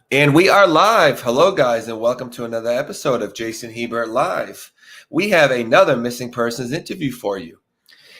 And we are live. Hello, guys, and welcome to another episode of Jason Hebert Live. We have another missing persons interview for you.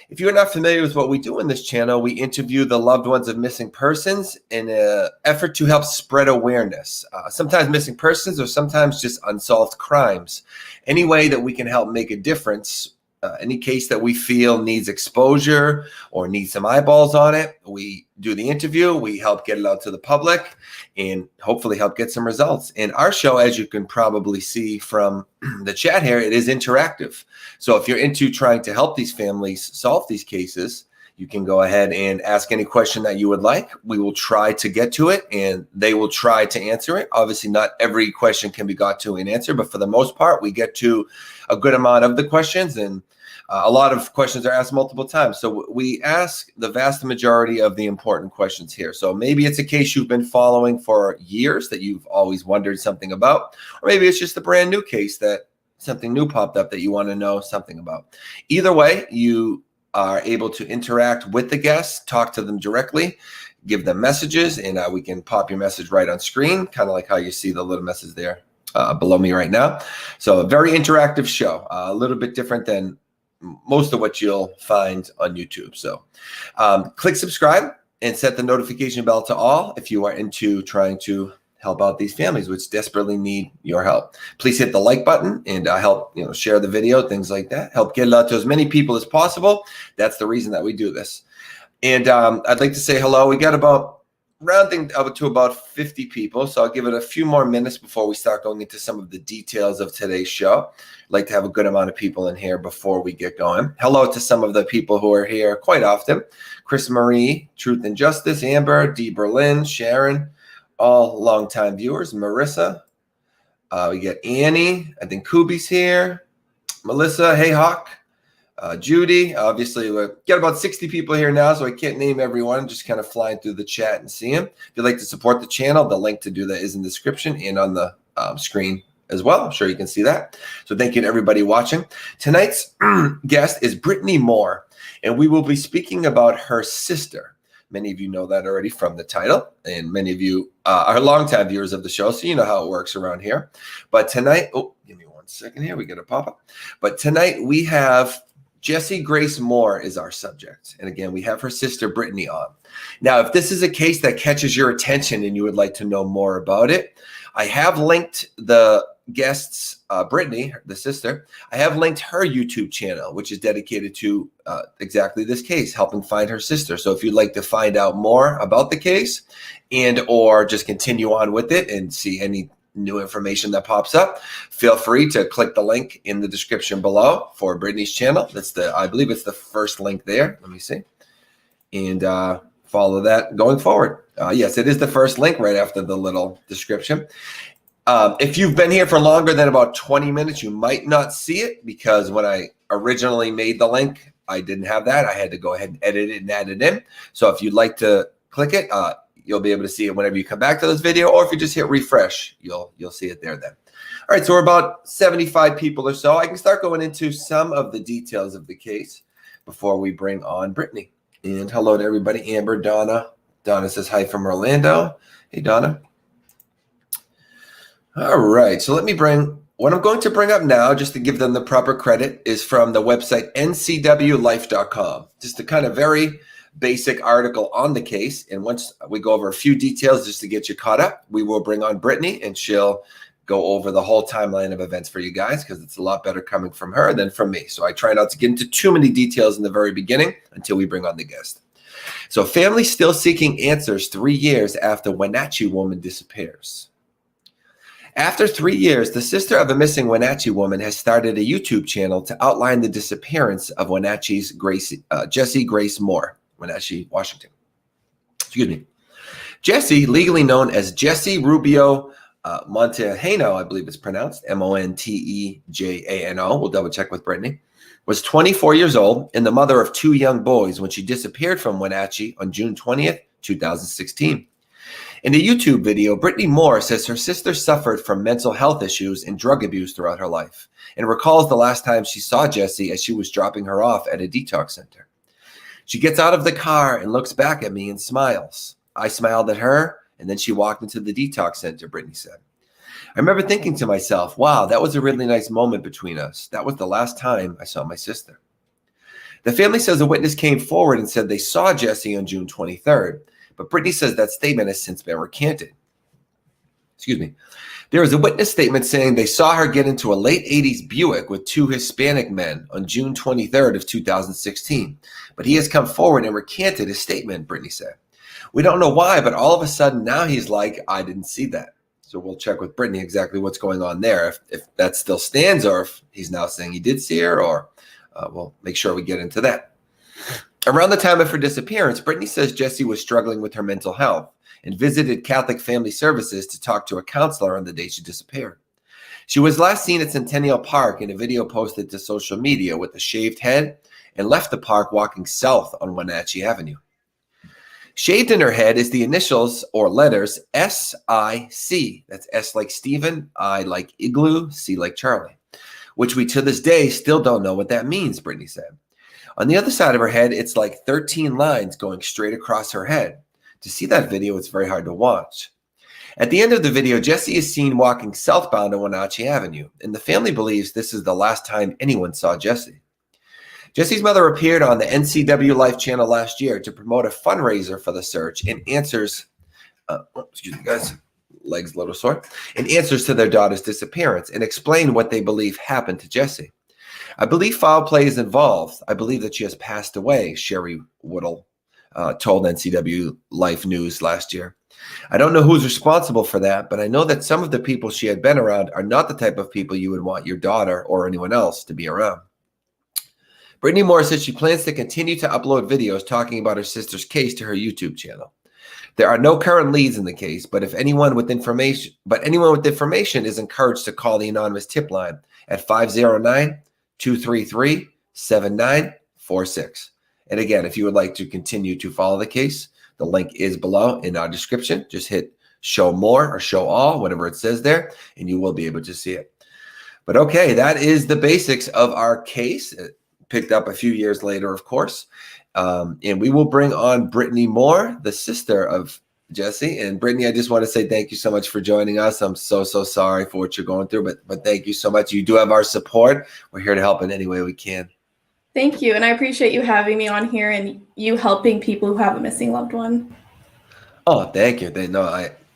If you're not familiar with what we do on this channel, we interview the loved ones of missing persons in an effort to help spread awareness. Sometimes missing persons or sometimes just unsolved crimes. Any way that we can help make a difference, any case that we feel needs exposure or needs some eyeballs on it, we do the interview, we help get it out to the public and hopefully help get some results. And our show, as you can probably see from the chat here, it is interactive. So if you're into trying to help these families solve these cases, you can go ahead and ask any question that you would like. We will try to get to it and they will try to answer it. Obviously, not every question can be got to and answered, but for the most part, we get to a good amount of the questions, and a lot of questions are asked multiple times. So we ask the vast majority of the important questions here. So maybe it's a case you've been following for years that you've always wondered something about, or maybe it's just a brand new case that something new popped up that you want to know something about. Either way, you are able to interact with the guests, talk to them directly, give them messages, and we can pop your message right on screen, kind of like how you see the little message there below me right now. So a very interactive show, a little bit different than most of what you'll find on YouTube. So click subscribe and set the notification bell to all if you are into trying to help out these families which desperately need your help. Please hit the like button and help share the video, things like that. Help get it out to as many people as possible. That's the reason that we do this. And I'd like to say hello. We got about rounding up to about 50 people. So I'll give it a few more minutes before we start going into some of the details of today's show. I'd like to have a good amount of people in here before we get going. Hello to some of the people who are here quite often. Chris Marie, Truth and Justice, Amber, Dee Berlin, Sharon, all longtime viewers. Marissa, we get Annie, I think Kubi's here. Melissa, hey Hawk. Judy, obviously we've got about 60 people here now, so I can't name everyone. I'm just kind of flying through the chat and see them. If you'd like to support the channel, the link to do that is in the description and on the screen as well. I'm sure you can see that. So thank you to everybody watching. Tonight's guest is Brittany Moore, and we will be speaking about her sister. Many of you know that already from the title, and many of you are longtime viewers of the show, so you know how it works around here. But tonight, give me 1 second here. We get a pop-up. But tonight we have Jessie Grace Moore is our subject. And again, we have her sister Brittany on. Now, if this is a case that catches your attention and you would like to know more about it, I have linked the guest's, Brittany, the sister, I have linked her YouTube channel, which is dedicated to exactly this case, helping find her sister. So if you'd like to find out more about the case and or just continue on with it and see any new information that pops up, feel free to click the link in the description below for Brittany's channel. That's I believe it's the first link there. Let me see. And follow that going forward. Yes, it is the first link right after the little description. If you've been here for longer than about 20 minutes, you might not see it because when I originally made the link, I didn't have that. I had to go ahead and edit it and add it in. So if you'd like to click it, you'll be able to see it whenever you come back to this video, or if you just hit refresh, you'll see it there then. All right, so we're about 75 people or so. I can start going into some of the details of the case before we bring on Brittany. And hello to everybody. Amber, Donna. Donna says hi from Orlando. Hey, Donna. All right, so let me what I'm going to bring up now, just to give them the proper credit, is from the website ncwlife.com. Just a kind of very basic article on the case. And once we go over a few details just to get you caught up, we will bring on Brittany and she'll go over the whole timeline of events for you guys because it's a lot better coming from her than from me. So I try not to get into too many details in the very beginning until we bring on the guest. So family still seeking answers 3 years after Wenatchee woman disappears. After 3 years, the sister of a missing Wenatchee woman has started a YouTube channel to outline the disappearance of Wenatchee's Jessie Grace Moore. Wenatchee, Washington. Excuse me. Jessie, legally known as Jessie Rubio Montejano, I believe it's pronounced, Montejano, we'll double check with Brittany, was 24 years old and the mother of 2 young boys when she disappeared from Wenatchee on June 20th, 2016. In a YouTube video, Brittany Moore says her sister suffered from mental health issues and drug abuse throughout her life and recalls the last time she saw Jessie as she was dropping her off at a detox center. She gets out of the car and looks back at me and smiles. I smiled at her And then she walked into the detox center, Brittany said. I remember thinking to myself, wow, that was a really nice moment between us. That was the last time I saw my sister. The family says a witness came forward and said they saw Jessie on June 23rd, but Brittany says that statement has since been recanted. Excuse me. There is a witness statement saying they saw her get into a late 80s Buick with two Hispanic men on June 23rd of 2016, but he has come forward and recanted his statement, Brittany said. We don't know why, but all of a sudden now he's like, I didn't see that. So we'll check with Brittany exactly what's going on there, if that still stands, or if he's now saying he did see her, or we'll make sure we get into that. Around the time of her disappearance, Brittany says Jessie was struggling with her mental health and visited Catholic Family Services to talk to a counselor on the day she disappeared. She was last seen at Centennial Park in a video posted to social media with a shaved head and left the park walking south on Wenatchee Avenue. Shaved in her head is the initials or letters S-I-C. That's S like Stephen, I like Igloo, C like Charlie, which we to this day still don't know what that means, Brittany said. On the other side of her head, it's like 13 lines going straight across her head. To see that video, it's very hard to watch. At the end of the video, Jessie is seen walking southbound on Wenatchee Avenue, and the family believes this is the last time anyone saw Jessie. Jessie's mother appeared on the NCW Life channel last year to promote a fundraiser for the search and answers, excuse me guys, legs a little sore, in answers to their daughter's disappearance and explain what they believe happened to Jessie. I believe foul play is involved. I believe that she has passed away, Sherry Woodall told NCW Life News last year. I don't know who's responsible for that, but I know that some of the people she had been around are not the type of people you would want your daughter or anyone else to be around. Brittany Moore said she plans to continue to upload videos talking about her sister's case to her YouTube channel. There are no current leads in the case, but anyone with information is encouraged to call the anonymous tip line at 509-233-7946. And again, if you would like to continue to follow the case, the link is below in our description. Just hit show more or show all, whatever it says there, and you will be able to see it. But okay, that is the basics of our case. It picked up a few years later, of course. And we will bring on Brittany Moore, the sister of Jessie. And Brittany, I just want to say thank you so much for joining us. I'm so sorry for what you're going through, but thank you so much. You do have our support. We're here to help in any way we can. Thank you. And I appreciate you having me on here and you helping people who have a missing loved one. Oh, thank you.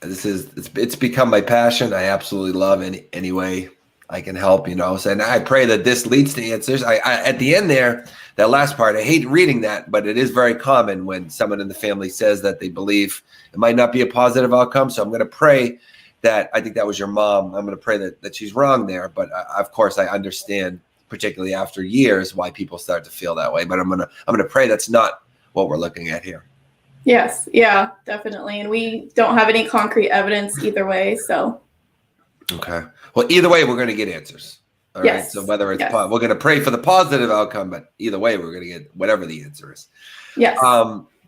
It's become my passion. I absolutely love any way I can help, and I pray that this leads to answers. I at the end there, that last part, I hate reading that, but it is very common when someone in the family says that they believe it might not be a positive outcome. So I'm going to pray that, I think that was your mom. I'm going to pray that she's wrong there. But of course, I understand, particularly after years, why people start to feel that way. But I'm gonna pray that's not what we're looking at here. Yes, yeah, definitely. And we don't have any concrete evidence either way. So. Okay. Well, either way, we're going to get answers. All yes. Right. So whether it's we're going to pray for the positive outcome, but either way, we're going to get whatever the answer is. Yes.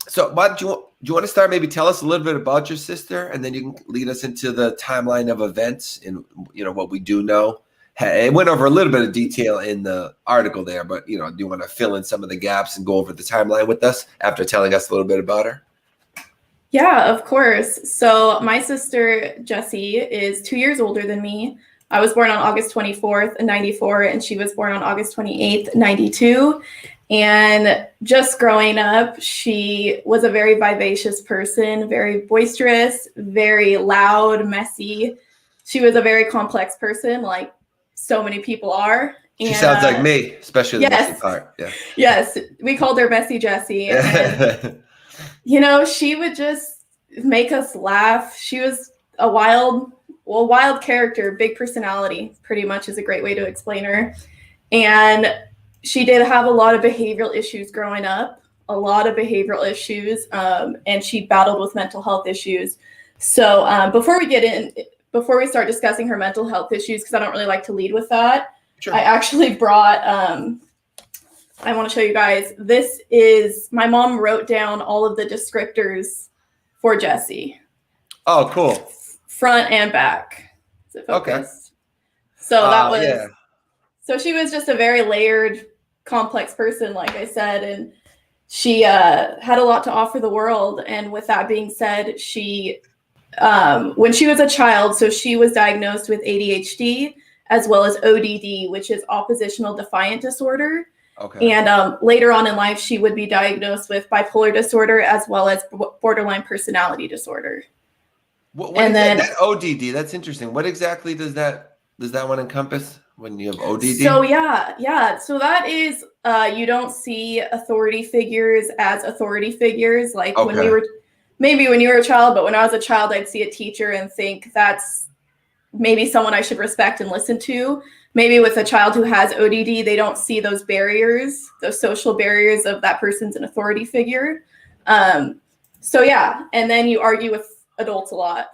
So, but do you want to start? Maybe tell us a little bit about your sister, and then you can lead us into the timeline of events and what we do know. It went over a little bit of detail in the article there, but do you want to fill in some of the gaps and go over the timeline with us after telling us a little bit about her? Yeah, of course. So my sister, Jessie, is 2 years older than me. I was born on August 24th, 94, and she was born on August 28th, 92. And just growing up, she was a very vivacious person, very boisterous, very loud, messy. She was a very complex person, like so many people are. And, she sounds like me, especially the messy part. Yeah. Yes, we called her Messy Jessie. And, she would just make us laugh. She was a wild character, big personality, pretty much is a great way to explain her. And she did have a lot of behavioral issues growing up, and she battled with mental health issues. So before we start discussing her mental health issues, because I don't really like to lead with that, sure. I actually brought, I want to show you guys, this is, my mom wrote down all of the descriptors for Jessie. Oh, cool. Front and back. Is it focused? Okay. So that was, so she was just a very layered, complex person, like I said, and she had a lot to offer the world. And with that being said, she when she was a child, so she was diagnosed with ADHD as well as ODD, which is oppositional defiant disorder. Okay. And later on in life, she would be diagnosed with bipolar disorder as well as borderline personality disorder. What and then that ODD? That's interesting. What exactly does that one encompass when you have ODD? So yeah. So that is you don't see authority figures as authority figures like when we were maybe when you were a child, but when I was a child, I'd see a teacher and think that's maybe someone I should respect and listen to. Maybe with a child who has ODD, they don't see those barriers, those social barriers of that person's an authority figure. So yeah, and then you argue with adults a lot.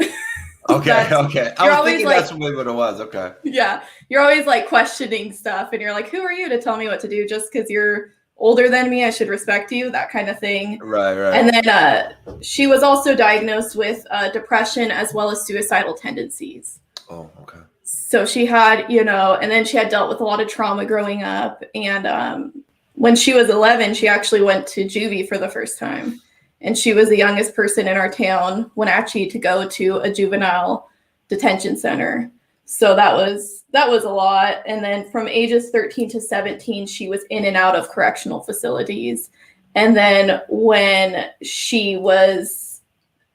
Okay. I was thinking like, that's what it was. Okay. Yeah, you're always like questioning stuff, and you're like, "Who are you to tell me what to do? Just because you're older than me, I should respect you." That kind of thing. Right. And then she was also diagnosed with depression as well as suicidal tendencies. Oh, okay. So she had, and then she had dealt with a lot of trauma growing up. And when she was 11, she actually went to juvie for the first time. And she was the youngest person in our town, Wenatchee, to go to a juvenile detention center. So that was a lot. And then from ages 13 to 17, she was in and out of correctional facilities. And then when she was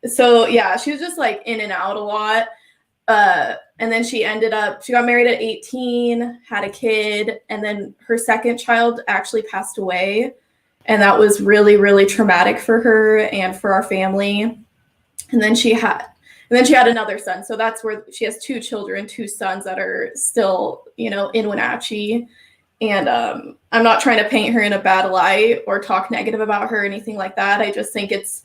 just like in and out a lot. And then she got married at 18, had a kid, and then her second child actually passed away. And that was really, really traumatic for her and for our family. And then she had another son. So that's where she has two children, two sons that are still, in Wenatchee. And I'm not trying to paint her in a bad light or talk negative about her or anything like that. I just think it's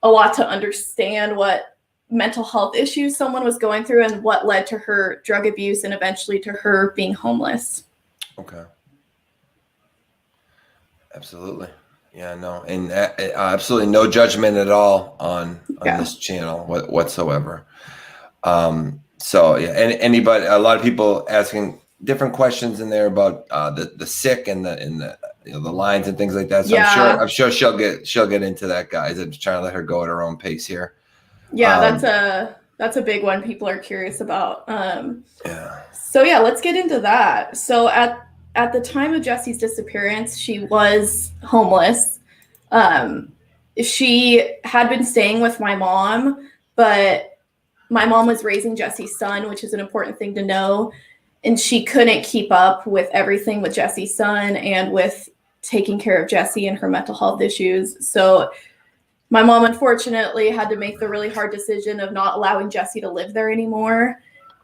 a lot to understand what mental health issues someone was going through and what led to her drug abuse and eventually to her being homeless. Okay. Absolutely. Yeah, no. And absolutely no judgment at all on this channel whatsoever. So yeah, and anybody, a lot of people asking different questions in there about the sick and the the lines and things like that. So yeah. I'm sure she'll get into that, guys. I'm just trying to let her go at her own pace here. Yeah, that's a big one people are curious about. Yeah. So yeah, let's get into that. So at the time of Jessie's disappearance, she was homeless. She had been staying with my mom, but my mom was raising Jessie's son, which is an important thing to know. And she couldn't keep up with everything with Jessie's son and with taking care of Jessie and her mental health issues. So my mom, unfortunately, had to make the really hard decision of not allowing Jessie to live there anymore.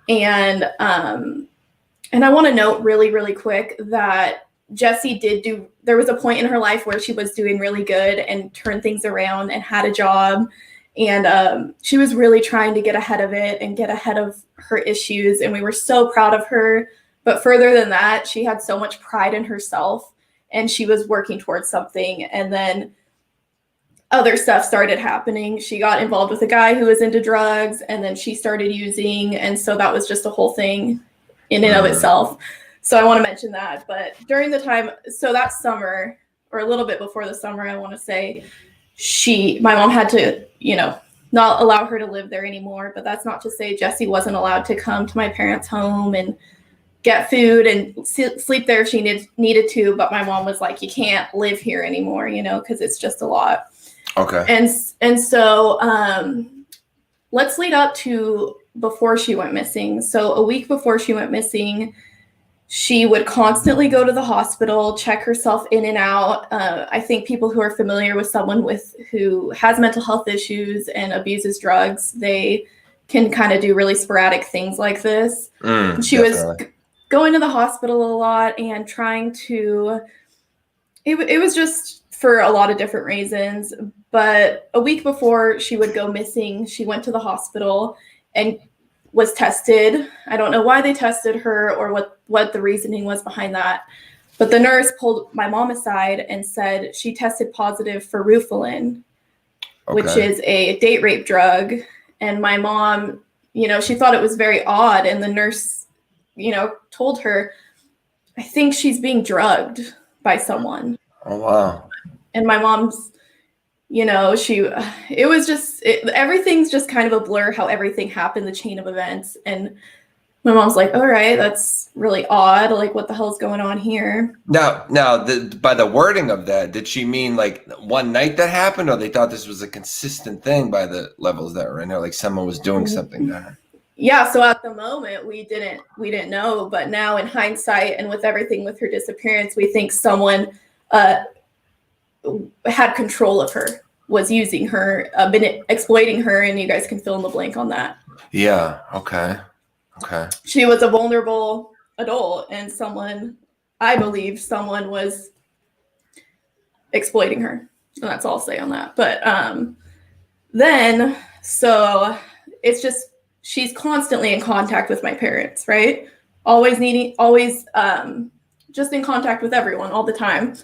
And I want to note really, really quick that Jessie there was a point in her life where she was doing really good and turned things around and had a job. And she was really trying to get ahead of it and get ahead of her issues. And we were so proud of her. But further than that, she had so much pride in herself and she was working towards something. And then other stuff started happening. She got involved with a guy who was into drugs, and then she started using. And so that was just a whole thing in and of itself. So I want to mention that. But during the time, so that summer, or a little bit before the summer, I want to say, my mom had to, not allow her to live there anymore. But that's not to say Jessie wasn't allowed to come to my parents' home and get food and sleep there if she needed to. But my mom was like, you can't live here anymore, because it's just a lot. Okay. And so let's lead up to before she went missing. So a week before she went missing, she would constantly go to the hospital, check herself in and out. I think people who are familiar with someone who has mental health issues and abuses drugs, they can kind of do really sporadic things like this. She was going to the hospital a lot and trying to, it was just for a lot of different reasons. But a week before she would go missing, she went to the hospital and was tested. I don't know why they tested her or what the reasoning was behind that. But the nurse pulled my mom aside and said she tested positive for Rufalin, which is a date rape drug. And my mom, she thought it was very odd. And the nurse, told her, I think she's being drugged by someone. Oh, wow. And my mom's, you know, it was just, everything's just kind of a blur how everything happened, the chain of events. And my mom's like, all right, that's really odd. Like, what the hell's going on here? Now, by the wording of that, did she mean like one night that happened, or they thought this was a consistent thing by the levels that were in there, like someone was doing something to her? Yeah, so at the moment we didn't know, but now in hindsight and with everything with her disappearance, we think someone had control of her, was using her, been exploiting her, and you guys can fill in the blank on that. Yeah. Okay. She was a vulnerable adult, and I believe someone was exploiting her. And that's all I'll say on that. But then, so it's just, she's constantly in contact with my parents, right? Always just in contact with everyone all the time.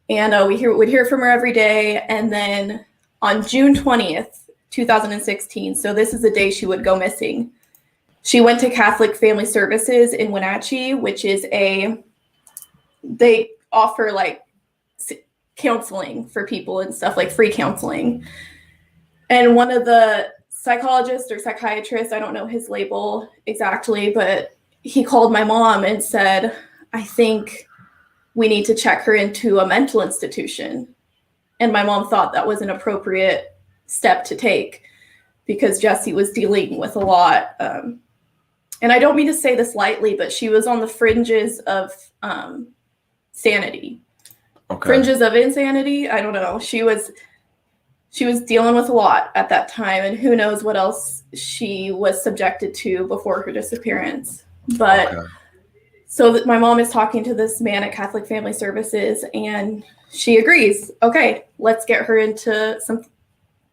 And we'd hear from her every day. And then on June 20th, 2016, so this is the day she would go missing, she went to Catholic Family Services in Wenatchee, which is they offer like counseling for people and stuff, like free counseling. And one of the psychologists or psychiatrists, I don't know his label exactly, but he called my mom and said, I think we need to check her into a mental institution. And my mom thought that was an appropriate step to take because Jessie was dealing with a lot. And I don't mean to say this lightly, but she was on the fringes of sanity. Okay. Fringes of insanity. I don't know. She was dealing with a lot at that time, and who knows what else she was subjected to before her disappearance. But so that my mom is talking to this man at Catholic Family Services, and she agrees. Okay, let's get her into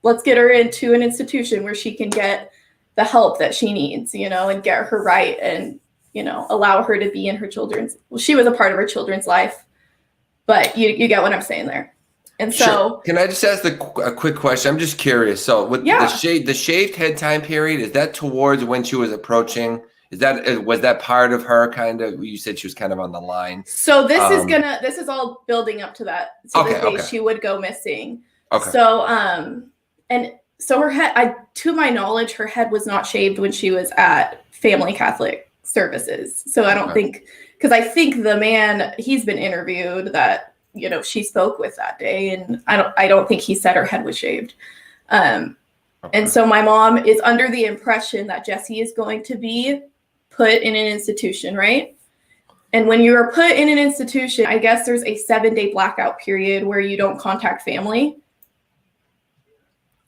an institution where she can get the help that she needs, you know, and get her right, and, you know, allow her to be in her she was a part of her children's life, but you get what I'm saying there. And so, sure. Can I just ask a quick question? I'm just curious. So with the shaved head time period, is that towards when she was approaching? Was that part of her kind of, you said she was kind of on the line? So this is all building up to that. So the day she would go missing. Okay. So her head, to my knowledge, her head was not shaved when she was at Family Catholic Services. So I don't think, because I think the man, he's been interviewed that, you know, she spoke with that day, and I don't think he said her head was shaved. And so my mom is under the impression that Jessie is going to be put in an institution, right? And when you are put in an institution, I guess there's a 7-day blackout period where you don't contact family.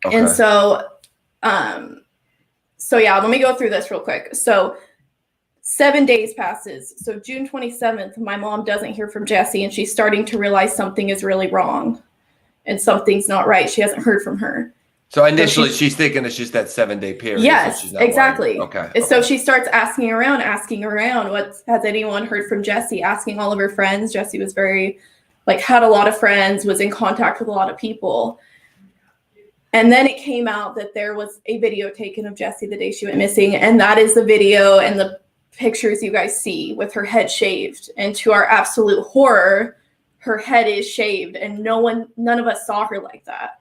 Okay. And so yeah, let me go through this real quick. So 7 days passes. So June 27th, my mom doesn't hear from Jessie, and she's starting to realize something is really wrong and something's not right. She hasn't heard from her. So initially she's thinking it's just that 7-day period. Yes, so exactly. Okay. So she starts asking around, has anyone heard from Jessie? Asking all of her friends. Jessie was had a lot of friends, was in contact with a lot of people. And then it came out that there was a video taken of Jessie the day she went missing. And that is the video and the pictures you guys see with her head shaved. And to our absolute horror, her head is shaved, and none of us saw her like that.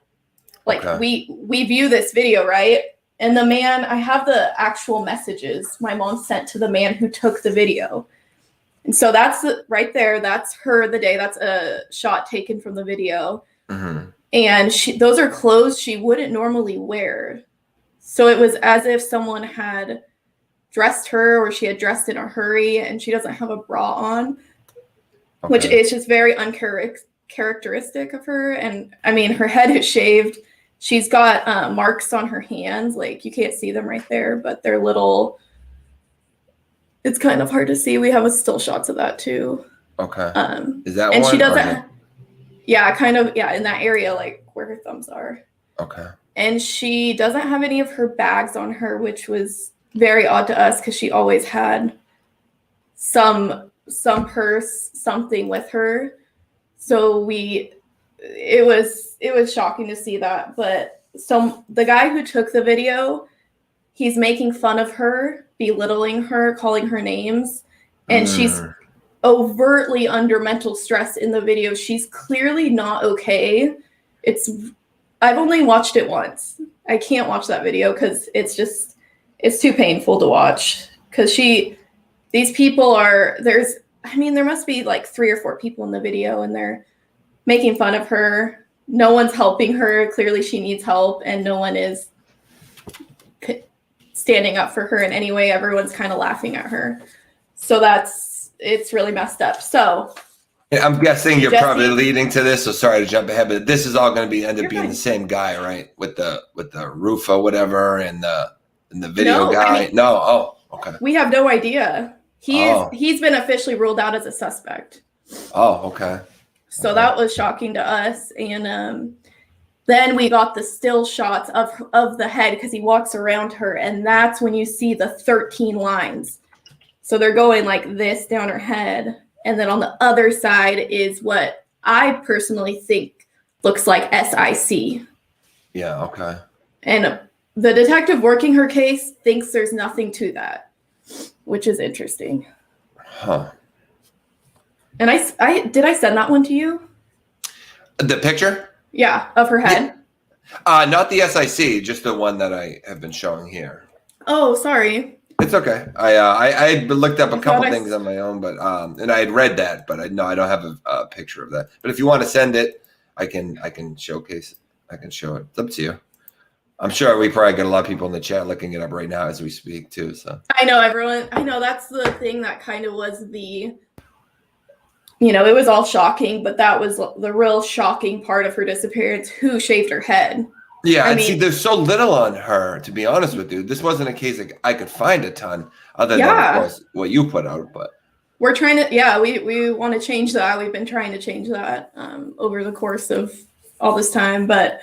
We view this video, right? And the man, I have the actual messages my mom sent to the man who took the video. And so that's right there. That's her the day. That's a shot taken from the video. Mm-hmm. And those are clothes she wouldn't normally wear. So it was as if someone had dressed her, or she had dressed in a hurry, and she doesn't have a bra on, which is just very uncharacteristic of her. And I mean, her head is shaved. She's got marks on her hands. Like, you can't see them right there, but they're little. It's kind of hard to see. We have still shots of that too. Okay. Is that and one? She doesn't. Yeah, kind of. Yeah, in that area, like where her thumbs are. Okay. And she doesn't have any of her bags on her, which was very odd to us because she always had some purse, something with her. So it was shocking to see that. But the guy who took the video, he's making fun of her, belittling her, calling her names, and she's overtly under mental stress in the video. She's clearly not okay. It's I've only watched it once. I can't watch that video because it's too painful to watch. Because these people there must be like 3 or 4 people in the video, and they're making fun of her. No one's helping her. Clearly she needs help, and no one is standing up for her in any way. Everyone's kind of laughing at her. So it's really messed up. So I'm guessing you're probably leading to this, so sorry to jump ahead, but this is all going to end up being fine. the same guy, right? With the roof or whatever, and the video guy. No, oh, okay. We have no idea. He's been officially ruled out as a suspect. Oh, okay. So that was shocking to us, and then we got the still shots of the head because he walks around her, and that's when you see the 13 lines. So they're going like this down her head. And then on the other side is what I personally think looks like SIC. Yeah, okay. And the detective working her case thinks there's nothing to that, which is interesting. Huh. And did I send that one to you? The picture? Yeah, of her head. Yeah. Not the SIC, just the one that I have been showing here. Oh, sorry. It's okay. I looked up a couple things on my own, but and I had read that, but I don't have a picture of that. But if you want to send it, I can showcase it. I can show it. It's up to you. I'm sure we probably get a lot of people in the chat looking it up right now as we speak too. So I know everyone. I know that's the thing that kind of was the. It was all shocking, but that was the real shocking part of her disappearance. Who shaved her head? Yeah, and see, there's so little on her, to be honest with you. This wasn't a case that I could find a ton, other than, of course, what you put out. But we're trying to, we want to change that. We've been trying to change that over the course of all this time. But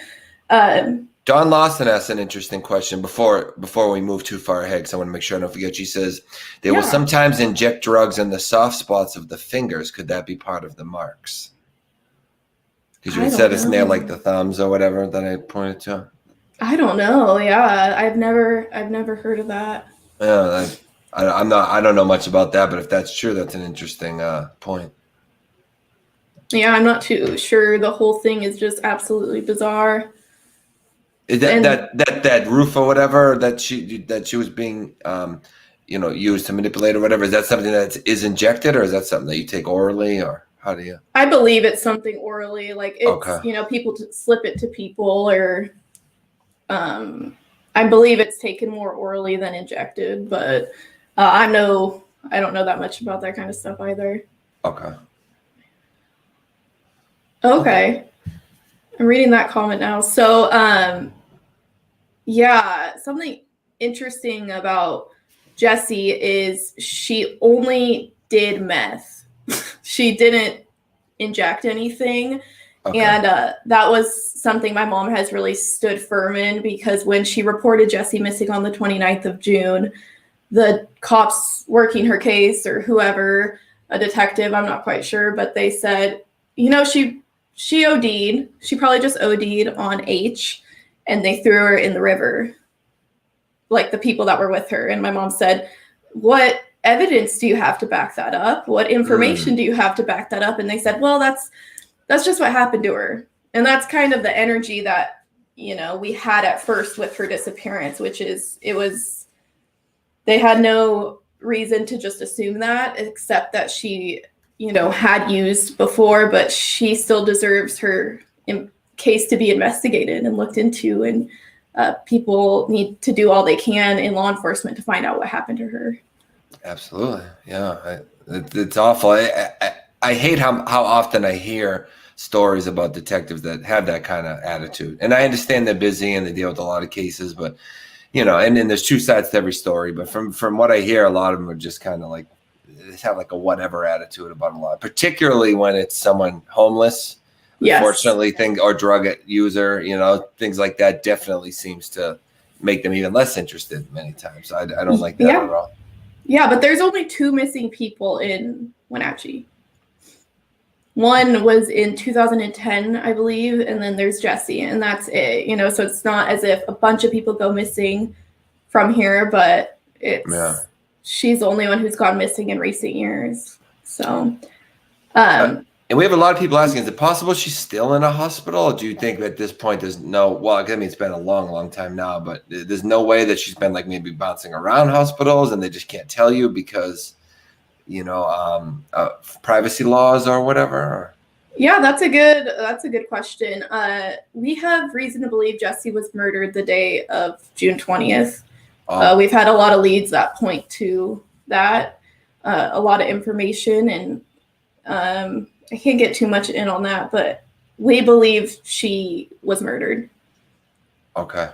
Dawn Lawson asked an interesting question before we move too far ahead, because I want to make sure I don't forget. She says, they will sometimes inject drugs in the soft spots of the fingers. Could that be part of the marks? Because you said it's near like the thumbs or whatever that I pointed to. I don't know. Yeah, I've never heard of that. Yeah, I don't know much about that, but if that's true, that's an interesting point. Yeah, I'm not too sure. The whole thing is just absolutely bizarre. Is that roof or whatever that she was being used to manipulate or whatever? Is that something that is injected, or is that something that you take orally, or how do you? I believe it's something orally, like it's people slip it to people, or I believe it's taken more orally than injected, but I don't know that much about that kind of stuff either. Okay. I'm reading that comment now. So something interesting about Jessie is she only did meth. She didn't inject anything. And that was something my mom has really stood firm in, because when she reported Jessie missing on the 29th of June, the cops working her case, or whoever, a detective, I'm not quite sure, but they said, she OD'd. She probably just OD'd on H, and they threw her in the river, like the people that were with her. And my mom said, what evidence do you have to back that up? What information do you have to back that up? And they said, well, that's just what happened to her. And that's kind of the energy that, we had at first with her disappearance, which is, they had no reason to just assume that, except that she, had used before, but she still deserves her case to be investigated and looked into. And people need to do all they can in law enforcement to find out what happened to her. Absolutely. Yeah. It's awful. I hate how often I hear stories about detectives that have that kind of attitude. And I understand they're busy and they deal with a lot of cases, but, and then there's two sides to every story. But from what I hear, a lot of them are just kind of like, they have like a whatever attitude about a lot, particularly when it's someone homeless. Yes. Unfortunately, or drug user, things like that definitely seems to make them even less interested many times. I don't like that at all. Yeah, but there's only 2 missing people in Wenatchee. One was in 2010, I believe, and then there's Jessie, and that's it. So it's not as if a bunch of people go missing from here, but she's the only one who's gone missing in recent years. So, and And we have a lot of people asking, is it possible she's still in a hospital? Or do you think at this point there's well, I mean, it's been a long, long time now, but there's no way that she's been like maybe bouncing around hospitals and they just can't tell you because, privacy laws or whatever? Yeah, that's a good question. We have reason to believe Jessie was murdered the day of June 20th. We've had a lot of leads that point to that, a lot of information, and I can't get too much in on that, but we believe she was murdered. Okay.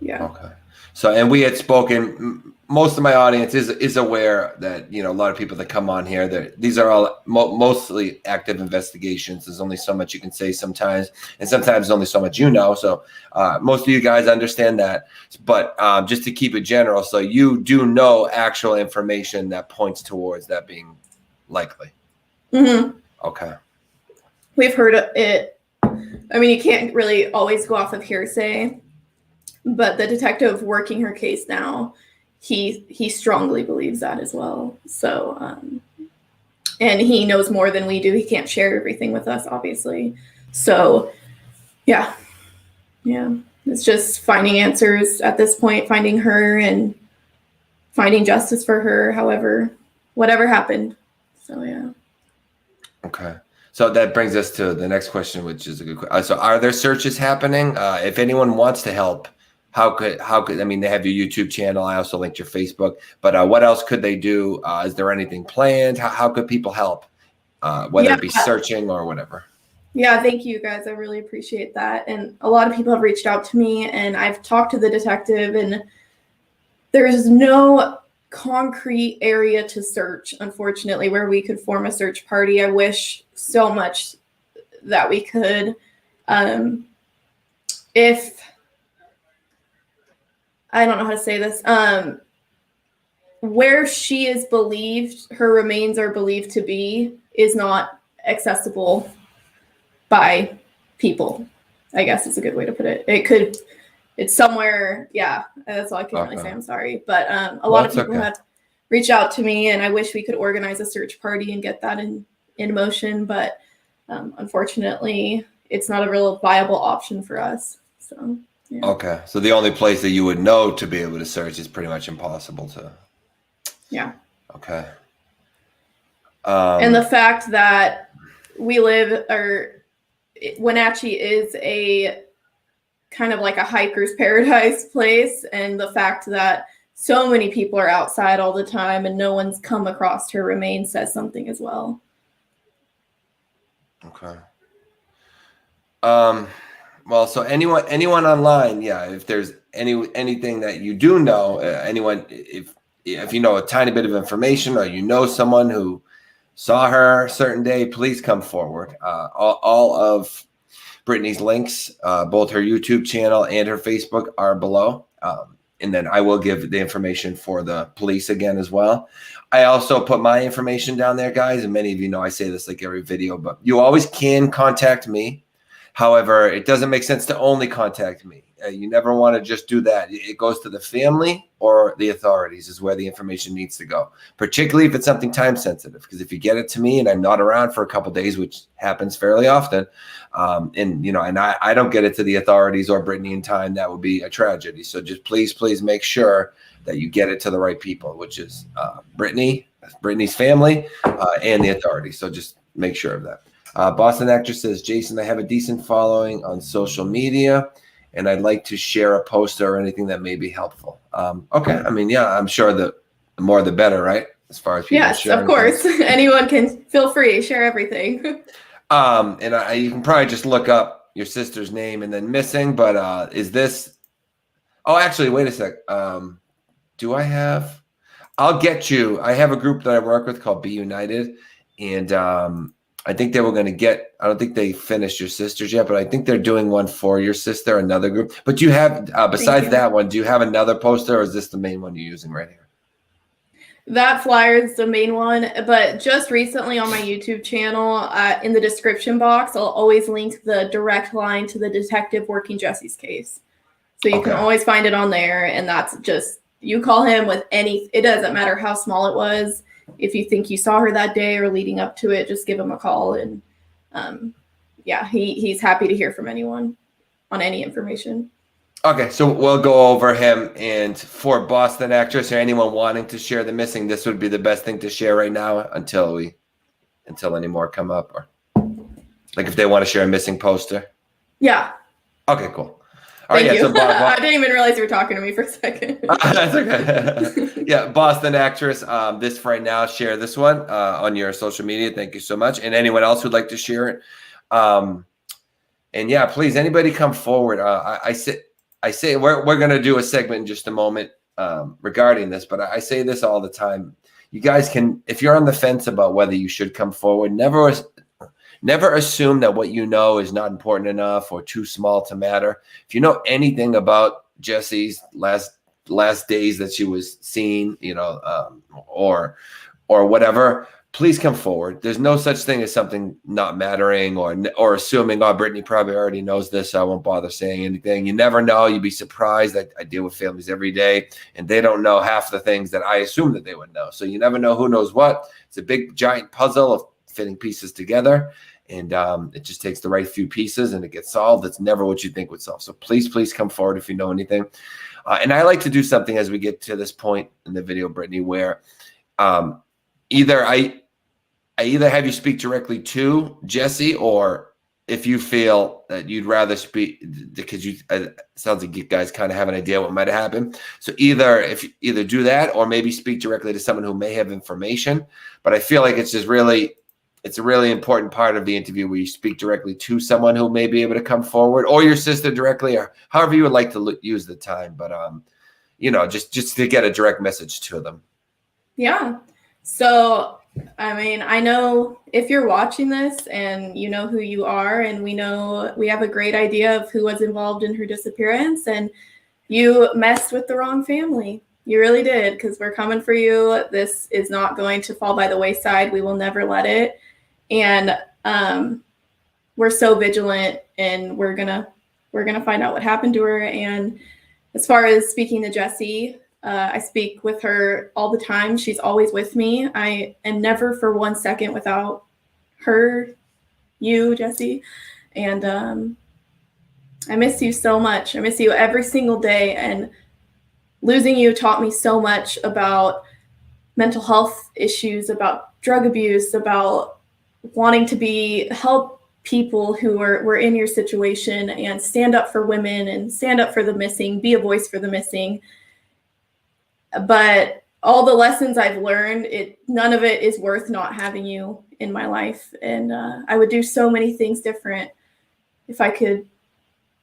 Yeah. Okay. So, and we had spoken, most of my audience is aware that, a lot of people that come on here, that these are all mostly active investigations. There's only so much you can say sometimes, and sometimes only so much So most of you guys understand that. But just to keep it general, so you do know actual information that points towards that being likely. Mm-hmm. Okay. We've heard it. I mean, you can't really always go off of hearsay, but the detective working her case now, he strongly believes that as well. So, and he knows more than we do. He can't share everything with us, obviously. So, yeah. It's just finding answers at this point, finding her and finding justice for her, whatever happened. So, yeah. Okay. So that brings us to the next question, which is a good question. So are there searches happening? If anyone wants to help, how could, I mean, they have your YouTube channel. I also linked your Facebook, but what else could they do? Is there anything planned? How could people help? Whether it be searching or whatever. Yeah, thank you guys. I really appreciate that. And a lot of people have reached out to me, and I've talked to the detective, and there's no concrete area to search, unfortunately, where we could form a search party. I wish so much that we could. If I don't know how to say this, where she is believed, her remains are believed to be, is not accessible by people, I guess is a good way to put it. It's somewhere, yeah, that's all I can really say. I'm sorry. But a lot of people have reached out to me, and I wish we could organize a search party and get that in motion. But unfortunately, it's not a real viable option for us. So, yeah. Okay. So the only place that you would know to be able to search is pretty much impossible to. Yeah. Okay. And the fact that we live, Wenatchee is a kind of like a hiker's paradise place, and the fact that so many people are outside all the time and no one's come across her remains says something as well. Okay. Well, so anyone online, yeah, if there's anything that you do know, anyone, if you know a tiny bit of information, or you know someone who saw her a certain day, please come forward. All of Brittany's links, both her YouTube channel and her Facebook, are below. And then I will give the information for the police again as well. I also put my information down there, guys. And many of you know I say this like every video, but you always can contact me. However, it doesn't make sense to only contact me. You never want to just do that. It goes to the family or the authorities is where the information needs to go, particularly if it's something time sensitive. Because if you get it to me and I'm not around for a couple of days, which happens fairly often, and I don't get it to the authorities or Brittany in time, that would be a tragedy. So just please make sure that you get it to the right people, which is Brittany's family, and the authorities. So just make sure of that. Boston Actress says, Jason, I have a decent following on social media, and I'd like to share a poster or anything that may be helpful. Okay. I mean, yeah, I'm sure that the more the better, right? As far as people sharing. Yes, of course. Anyone can feel free, share everything. You can probably just look up your sister's name and then missing, but is this, oh, actually, wait a sec. I'll get you, I have a group that I work with called Be United, and I think they were going to get, I don't think they finished your sister's yet, but I think they're doing one for your sister, another group. But you have, besides that one, do you have another poster, or is this the main one you're using right here? That flyer is the main one, but just recently on my YouTube channel, in the description box, I'll always link the direct line to the detective working Jessie's case. So you can always find it on there, and that's just, you call him with it doesn't matter how small it was. if you think you saw her that day or leading up to it, just give him a call. And yeah, he's happy to hear from anyone on any information. Okay, so we'll go over him. And for Boston actress or anyone wanting to share the missing, this would be the best thing to share right now until any more come up, or like if they want to share a missing poster. Yeah. Okay, cool. All right, Thank you. So I didn't even realize you were talking to me for a second. That's okay. Yeah, Boston actress. This for right now. Share this one on your social media. Thank you so much. And anyone else who'd like to share it. And yeah, please, anybody come forward. I say we're gonna do a segment in just a moment regarding this, but I say this all the time. You guys can, if you're on the fence about whether you should come forward, never assume that what you know is not important enough or too small to matter. If you know anything about Jessie's last days that she was seen, or whatever, please come forward. There's no such thing as something not mattering or assuming, oh, Brittany probably already knows this, so I won't bother saying anything. You never know. You'd be surprised. I deal with families every day, and they don't know half the things that I assume that they would know. So you never know who knows what. It's a big, giant puzzle of fitting pieces together, and it just takes the right few pieces, and it gets solved. It's never what you think would solve. So please come forward if you know anything. And I like to do something as we get to this point in the video, Brittany, where either I either have you speak directly to Jessie, or if you feel that you'd rather speak, because it sounds like you guys kind of have an idea what might have happened. So either do that, or maybe speak directly to someone who may have information. But I feel like it's a really important part of the interview where you speak directly to someone who may be able to come forward, or your sister directly, or however you would like to use the time. But just to get a direct message to them. Yeah. So, I mean, I know if you're watching this and you know who you are, and we have a great idea of who was involved in her disappearance, and you messed with the wrong family. You really did, because we're coming for you. This is not going to fall by the wayside. We will never let it. And we're so vigilant, and we're gonna find out what happened to her. And as far as speaking to Jessie, I speak with her all the time. She's always with me. I am never for 1 second without her, you, Jessie. And I miss you so much. I miss you every single day. And losing you taught me so much about mental health issues, about drug abuse, about wanting to help people who were in your situation, and stand up for women and stand up for the missing, be a voice for the missing. But all the lessons I've learned, none of it is worth not having you in my life. And I would do so many things different if I could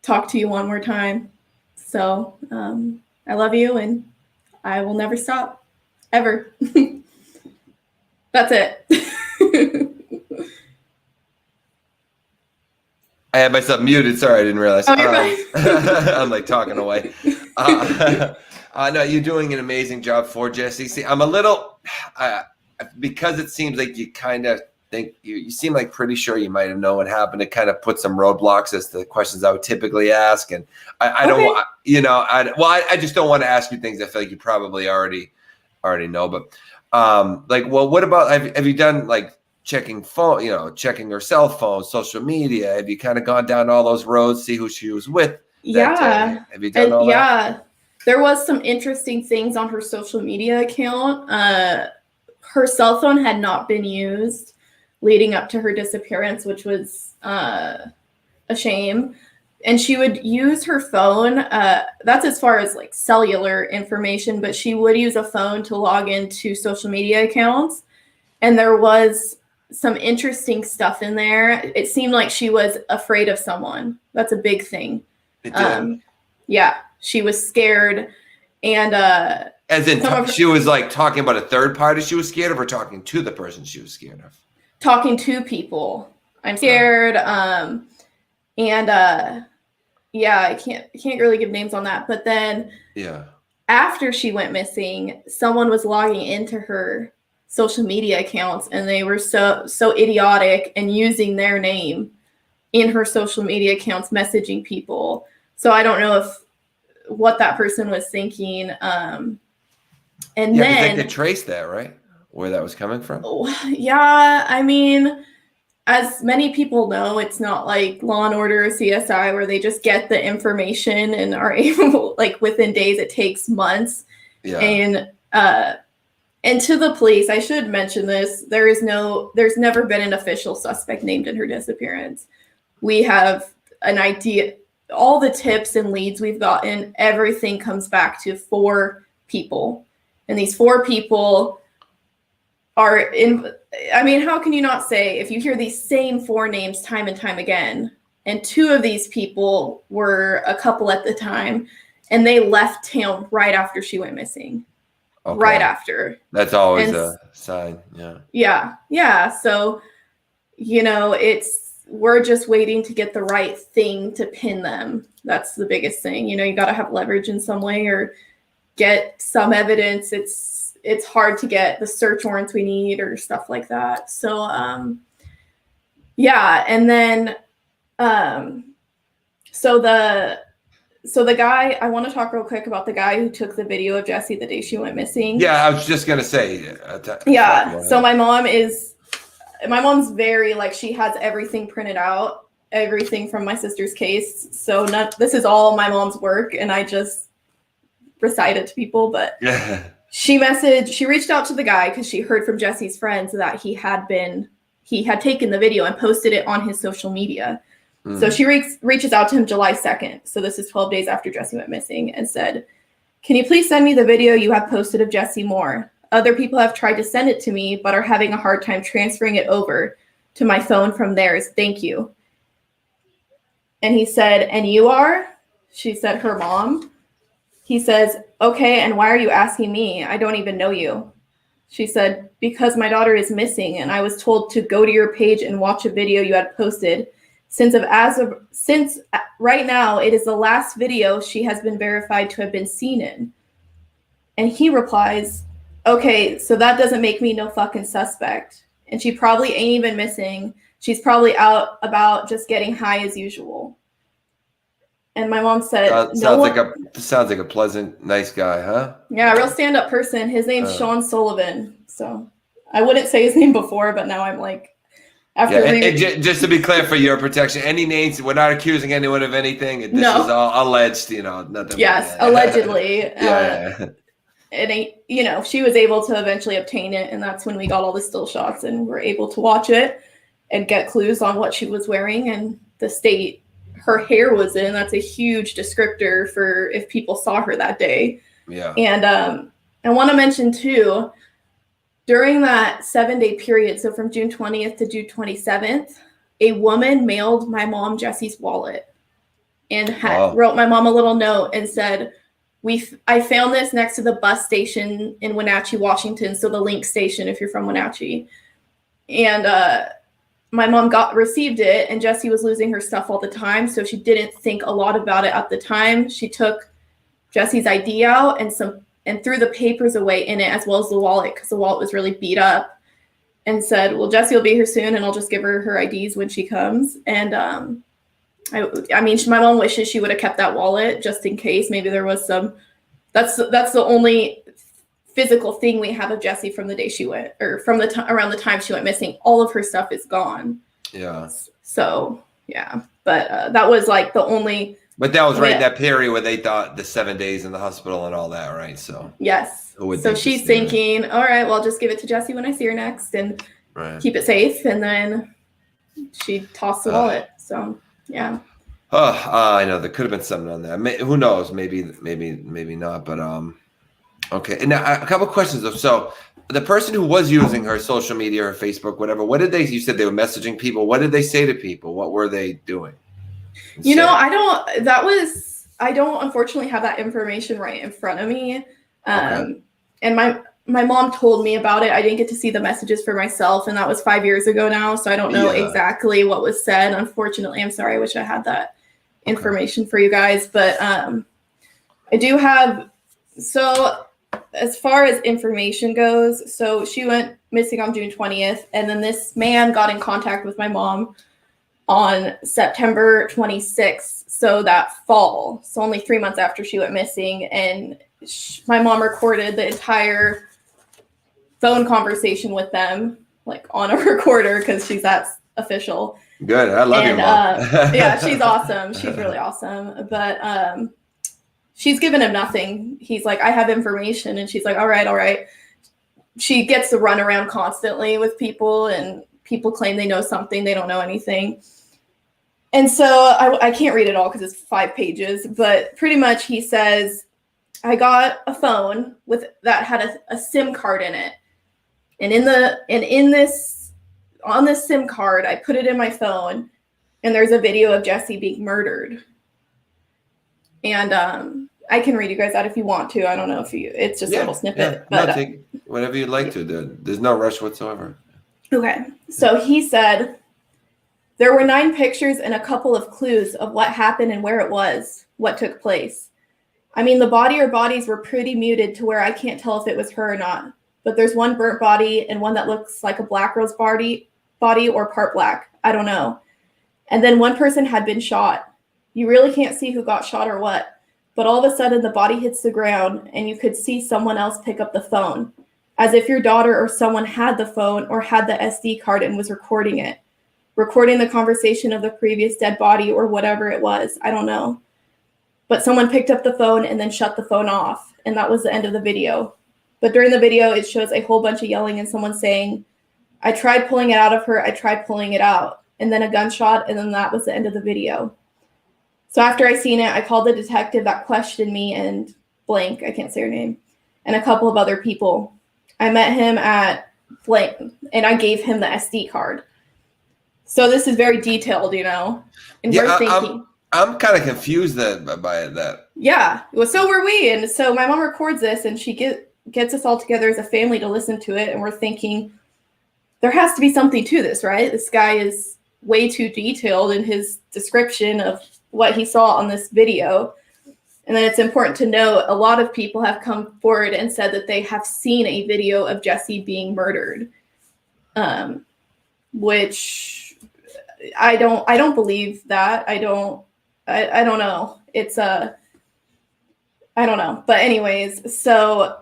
talk to you one more time. So I love you, and I will never stop, ever. That's it. I had myself muted. Sorry, I didn't realize. Oh, you're fine. I'm like talking away. No, you're doing an amazing job for Jessie. See, I'm a little, because it seems like you kind of think, you seem like pretty sure you might have known what happened. It kind of put some roadblocks as to the questions I would typically ask. And I don't want, I just don't want to ask you things I feel like you probably already know. But what about, have you done like checking her cell phone, social media? Have you kind of gone down all those roads, see who she was with? Yeah. Have you done all that? Yeah. There was some interesting things on her social media account. Her cell phone had not been used leading up to her disappearance, which was a shame. And she would use her phone. That's as far as like cellular information, but she would use a phone to log into social media accounts. And there was some interesting stuff in there. It seemed like she was afraid of someone. That's a big thing. Yeah. She was scared, and as in she was like talking about a third party she was scared of, or talking to the person she was scared of? Talking to people. I'm scared. I can't really give names on that. But then after she went missing, someone was logging into her social media accounts, and they were so idiotic and using their name in her social media accounts, messaging people. So I don't know what that person was thinking. And then they could trace that, right? where that was coming from? Oh, yeah, I mean, as many people know, it's not like Law and Order or CSI where they just get the information and are able, like within days. It takes months. Yeah. And to the police, I should mention this, there's never been an official suspect named in her disappearance. We have an idea, all the tips and leads we've gotten, everything comes back to 4 people. And these 4 people are in, I mean, how can you not say, if you hear these same 4 names time and time again, and 2 of these people were a couple at the time, and they left town right after she went missing. Okay. Right after. That's always a sign. Yeah. Yeah. So, we're just waiting to get the right thing to pin them. That's the biggest thing. You got to have leverage in some way or get some evidence. It's hard to get the search warrants we need or stuff like that. So, yeah. And then, so the guy, I want to talk real quick about the guy who took the video of Jessie the day she went missing. Yeah, I was just going to say. Yeah. So my mom's very, like, she has everything printed out, everything from my sister's case. So this is all my mom's work, and I just recite it to people. But yeah. She reached out to the guy because she heard from Jessie's friends that he had taken the video and posted it on his social media. So she reaches out to him July 2nd. So this is 12 days after Jessie went missing, and said, "Can you please send me the video you have posted of Jessie Moore? Other people have tried to send it to me, but are having a hard time transferring it over to my phone from theirs. Thank you." And he said, "And you are?" She said, "Her mom." He says, "Okay, and why are you asking me? I don't even know you." She said, "Because my daughter is missing, and I was told to go to your page and watch a video you had posted. Since right now, it is the last video she has been verified to have been seen in." And he replies, "Okay, so that doesn't make me no fucking suspect. And she probably ain't even missing. She's probably out about just getting high as usual." And my mom said, sounds like a pleasant, nice guy, huh? Yeah, a real stand-up person. His name's Sean Sullivan. So I wouldn't say his name before, but now I'm like, and just to be clear for your protection, any names, we're not accusing anyone of anything. This is all alleged, nothing. Yes, allegedly. And she was able to eventually obtain it, and that's when we got all the still shots and were able to watch it and get clues on what she was wearing and the state her hair was in. That's a huge descriptor for if people saw her that day. Yeah. And I want to mention too, during that 7-day period, so from June 20th to June 27th, a woman mailed my mom Jessie's wallet and wrote my mom a little note and said, I found this next to the bus station in Wenatchee, Washington. So the Link station, if you're from Wenatchee. And my mom received it, and Jessie was losing her stuff all the time. So she didn't think a lot about it at the time. She took Jessie's ID out and threw the papers away in it, as well as the wallet, because the wallet was really beat up, and said, "Well, Jessie will be here soon, and I'll just give her IDs when she comes." And I mean, my mom wishes she would have kept that wallet just in case. Maybe there was some. That's the only physical thing we have of Jessie from the day she went, or from around the time she went missing. All of her stuff is gone. Yeah. So yeah, but that was like the only. But that was right in that period where they thought the 7 days in the hospital and all that, right? So yes. So she's thinking, all right, well, I'll just give it to Jessie when I see her next and keep it safe. And then she tossed the wallet. So yeah. I know there could have been something on that. Who knows? Maybe not. But okay. And now a couple of questions though. So the person who was using her social media or Facebook, whatever, what did they? You said they were messaging people. What did they say to people? What were they doing? I don't unfortunately have that information right in front of me. And my mom told me about it. I didn't get to see the messages for myself, and that was 5 years ago now. So I don't know exactly what was said. Unfortunately, I'm sorry. I wish I had that information for you guys, but I do have. So as far as information goes, so she went missing on June 20th, and then this man got in contact with my mom on September 26th, so that fall, so only 3 months after she went missing, and my mom recorded the entire phone conversation with them, like on a recorder, because she's that official. Good. I love your mom. Yeah, she's awesome. She's really awesome. But she's given him nothing. He's like, I have information. And she's like, all right. She gets to run around constantly with people, and people claim they know something. They don't know anything. And so I can't read it all because it's 5 pages. But pretty much he says, I got a phone that had a SIM card in it. And on this SIM card, I put it in my phone, and there's a video of Jessie being murdered. And I can read you guys that if you want to. I don't know if it's just a little snippet. Yeah. But take whatever you'd like to. There's no rush whatsoever. Okay. So he said, there were 9 pictures and a couple of clues of what happened and where it was, what took place. I mean, the body or bodies were pretty muted to where I can't tell if it was her or not. But there's one burnt body and one that looks like a black girl's body or part black. I don't know. And then one person had been shot. You really can't see who got shot or what. But all of a sudden, the body hits the ground, and you could see someone else pick up the phone, as if your daughter or someone had the phone or had the SD card and was recording the conversation of the previous dead body or whatever it was. I don't know. But someone picked up the phone and then shut the phone off, and that was the end of the video. But during the video, it shows a whole bunch of yelling and someone saying, I tried pulling it out of her, I tried pulling it out, and then a gunshot, and then that was the end of the video. So after I seen it, I called the detective that questioned me and blank, I can't say her name, and a couple of other people. I met him at blank, and I gave him the SD card. So this is very detailed, and we're thinking. I'm kind of confused by that. Yeah, well, so were we, and so my mom records this, and she gets us all together as a family to listen to it, and we're thinking, there has to be something to this, right? This guy is way too detailed in his description of what he saw on this video. And then it's important to note, a lot of people have come forward and said that they have seen a video of Jessie being murdered, which I don't believe that. I don't know. It's I don't know. But anyways, so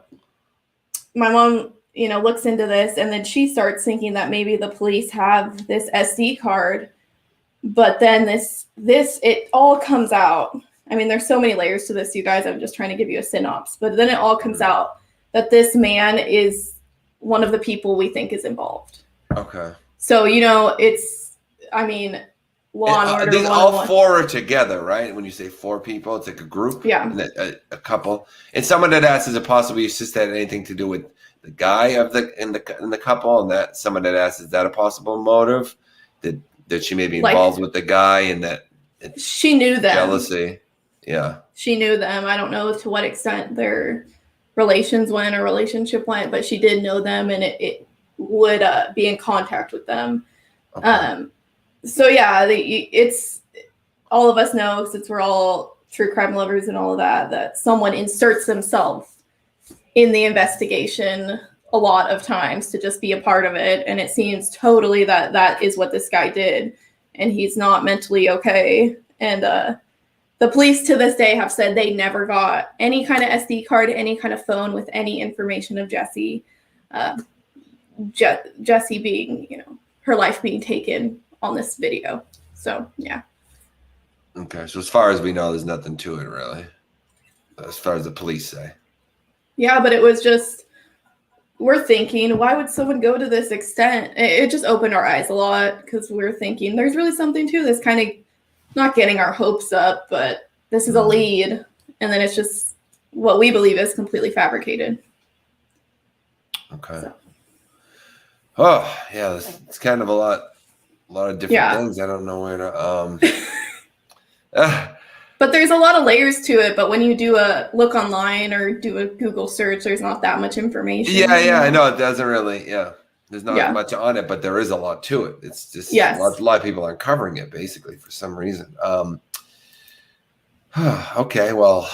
my mom, looks into this, and then she starts thinking that maybe the police have this SD card. But then it all comes out. I mean, there's so many layers to this, you guys. I'm just trying to give you a synopsis. But then it all comes out that this man is one of the people we think is involved. Okay. So, law and order. These all 4 are together, right? When you say 4 people, it's like a group. Yeah. And a couple. And someone had asked, is it possible your sister had anything to do with the guy in the couple? And that someone had asked, is that a possible motive? That she may be involved with the guy, and that she knew them. Jealousy. Yeah. She knew them. I don't know to what extent their relationship went, but she did know them, and it would be in contact with them. Okay. So yeah, it's all of us know, since we're all true crime lovers and all of that someone inserts themselves in the investigation a lot of times to just be a part of it. And it seems totally that is what this guy did. And he's not mentally okay. And the police to this day have said they never got any kind of SD card, any kind of phone with any information of Jessie. Jessie being, her life being taken on this video. So, yeah. Okay. So as far as we know, there's nothing to it, really, as far as the police say. Yeah, but it was just, we're thinking, why would someone go to this extent? It just opened our eyes a lot, because we were thinking there's really something to this, kind of not getting our hopes up, but this is a lead. And then it's just what we believe is completely fabricated. Okay. So. Oh, yeah. It's kind of a lot of different things. I don't know where to. But there's a lot of layers to it. But when you do a look online or do a Google search, there's not that much information. Yeah, I know. It doesn't really, there's not much on it, but there is a lot to it. It's just a lot of people aren't covering it, basically, for some reason. Okay, well,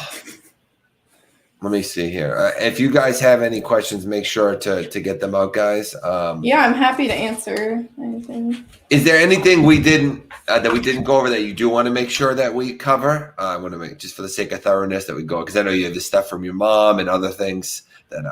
let me see here. If you guys have any questions, make sure to get them out, guys. Yeah, I'm happy to answer anything. Is there anything we didn't go over that you do want to make sure that we cover? I want to make, just for the sake of thoroughness, that we go, because I know you have this stuff from your mom and other things that.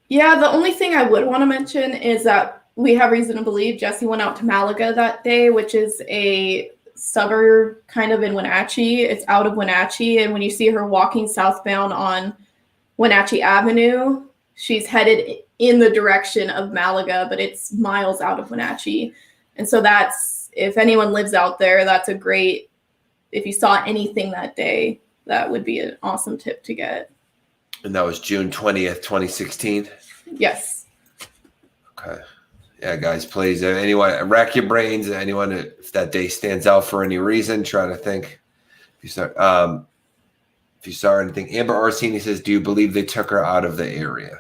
Yeah, the only thing I would want to mention is that we have reason to believe Jessie went out to Malaga that day, which is a suburb kind of in Wenatchee. It's out of Wenatchee, and when you see her walking southbound on Wenatchee Avenue, she's headed in the direction of Malaga, but it's miles out of Wenatchee. And so that's, if anyone lives out there, that's a great, if you saw anything that day, that would be an awesome tip to get. And that was June 20th, 2016? Yes. Okay. Yeah, guys, please, anyone, rack your brains. Anyone, if that day stands out for any reason, try to think. If you saw anything. Amber Orsini says, do you believe they took her out of the area?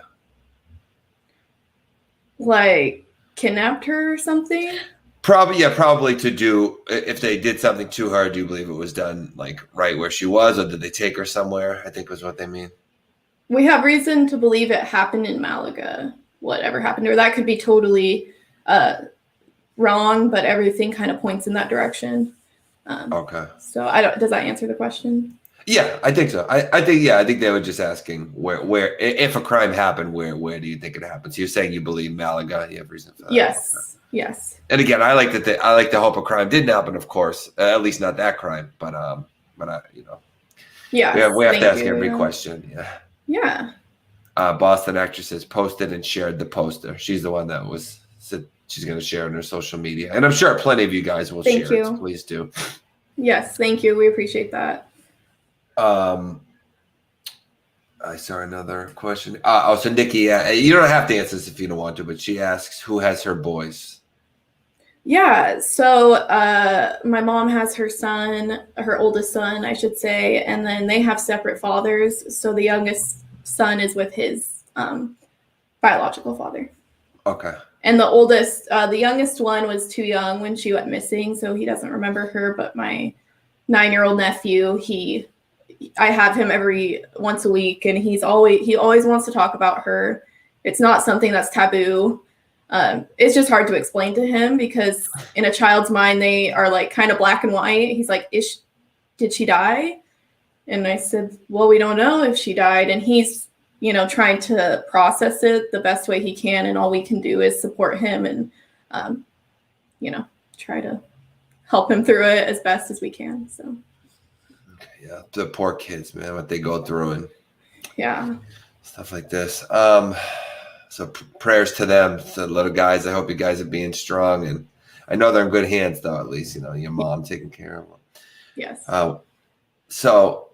Like, kidnapped her or something? Probably to do, if they did something to her, do you believe it was done, like, right where she was, or did they take her somewhere, I think was what they mean. We have reason to believe it happened in Malaga, whatever happened to her. That could be totally wrong, but everything kind of points in that direction. Okay. So does that answer the question? Yeah, I think so. I think they were just asking where if a crime happened, where do you think it happened? So you're saying you believe Malaga, you have reason for that. Yes. Okay. Yes. And again, I like to hope a crime didn't happen, of course, at least not that crime, but Yeah. we have to ask every question. Yeah. Yeah. Boston actress has posted and shared the poster. She's the one that said she's going to share it on her social media. And I'm sure plenty of you guys will share it. So please do. Yes. Thank you. We appreciate that. I saw another question. So Nikki, you don't have to answer this if you don't want to, but she asks, who has her boys? Yeah. So my mom has her son, her oldest son, I should say, and then they have separate fathers. So the youngest son is with his biological father. Okay. And the youngest one was too young when she went missing, so he doesn't remember her. But my 9-year-old nephew, I have him every once a week, and he always wants to talk about her. It's not something that's taboo. It's just hard to explain to him because in a child's mind, they are like kind of black and white. He's like, did she die? And I said, well, we don't know if she died. And he's, trying to process it the best way he can. And all we can do is support him and, try to help him through it as best as we can. So. Yeah, the poor kids, man, what they go through and stuff like this. So prayers to them, to the little guys. I hope you guys are being strong, and I know they're in good hands, though. At least your mom taking care of them. Yes. So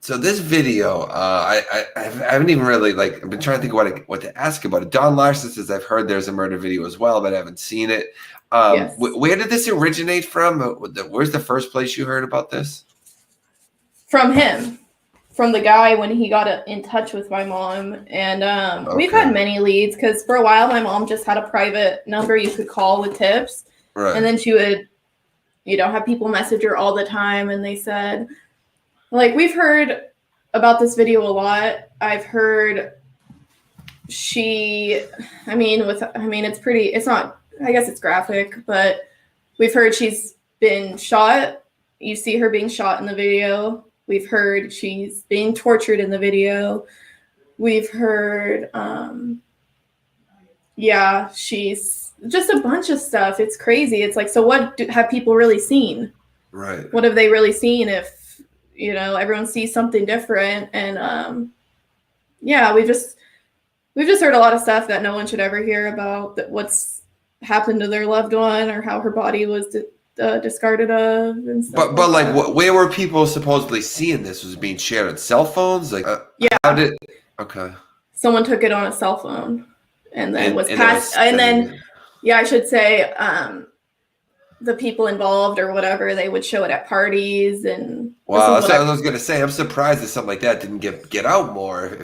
this video, I haven't even really I've been trying to think what to ask about it. Don Larson says I've heard there's a murder video as well, but I haven't seen it. Yes. Where did this originate from? Where's the first place you heard about this? From him. From the guy when he got in touch with my mom. And we've had many leads because for a while my mom just had a private number you could call with tips. Right. And then she would, have people message her all the time. And they said, we've heard about this video a lot. I've heard it's not, I guess it's graphic, but we've heard she's been shot. You see her being shot in the video. We've heard she's being tortured in the video. We've heard, she's just a bunch of stuff. It's crazy. It's like, so what have people really seen? Right. What have they really seen if, everyone sees something different? And, we've just heard a lot of stuff that no one should ever hear about, that what's happened to their loved one or how her body was discarded of and stuff. But where were people supposedly seeing this? Was it being shared on cell phones? How did? Okay. Someone took it on a cell phone, and then I should say, the people involved or whatever, they would show it at parties and. Wow, that's what I was gonna say. I'm surprised that something like that didn't get out more.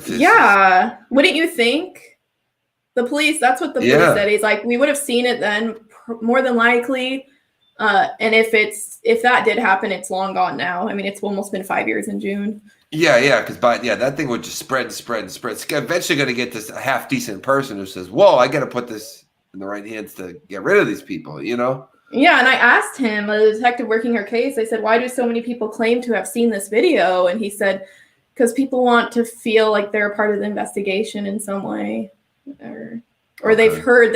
Wouldn't you think? The police. That's what the police said. He's like, we would have seen it then, more than likely. And if that did happen, it's long gone now. I mean, it's almost been 5 years in June. Yeah, because that thing would just spread. It's eventually going to get this half decent person who says, "Whoa, I got to put this in the right hands to get rid of these people." Yeah, and I asked him, a detective working her case. I said, "Why do so many people claim to have seen this video?" And he said, "Because people want to feel like they're a part of the investigation in some way." or they've heard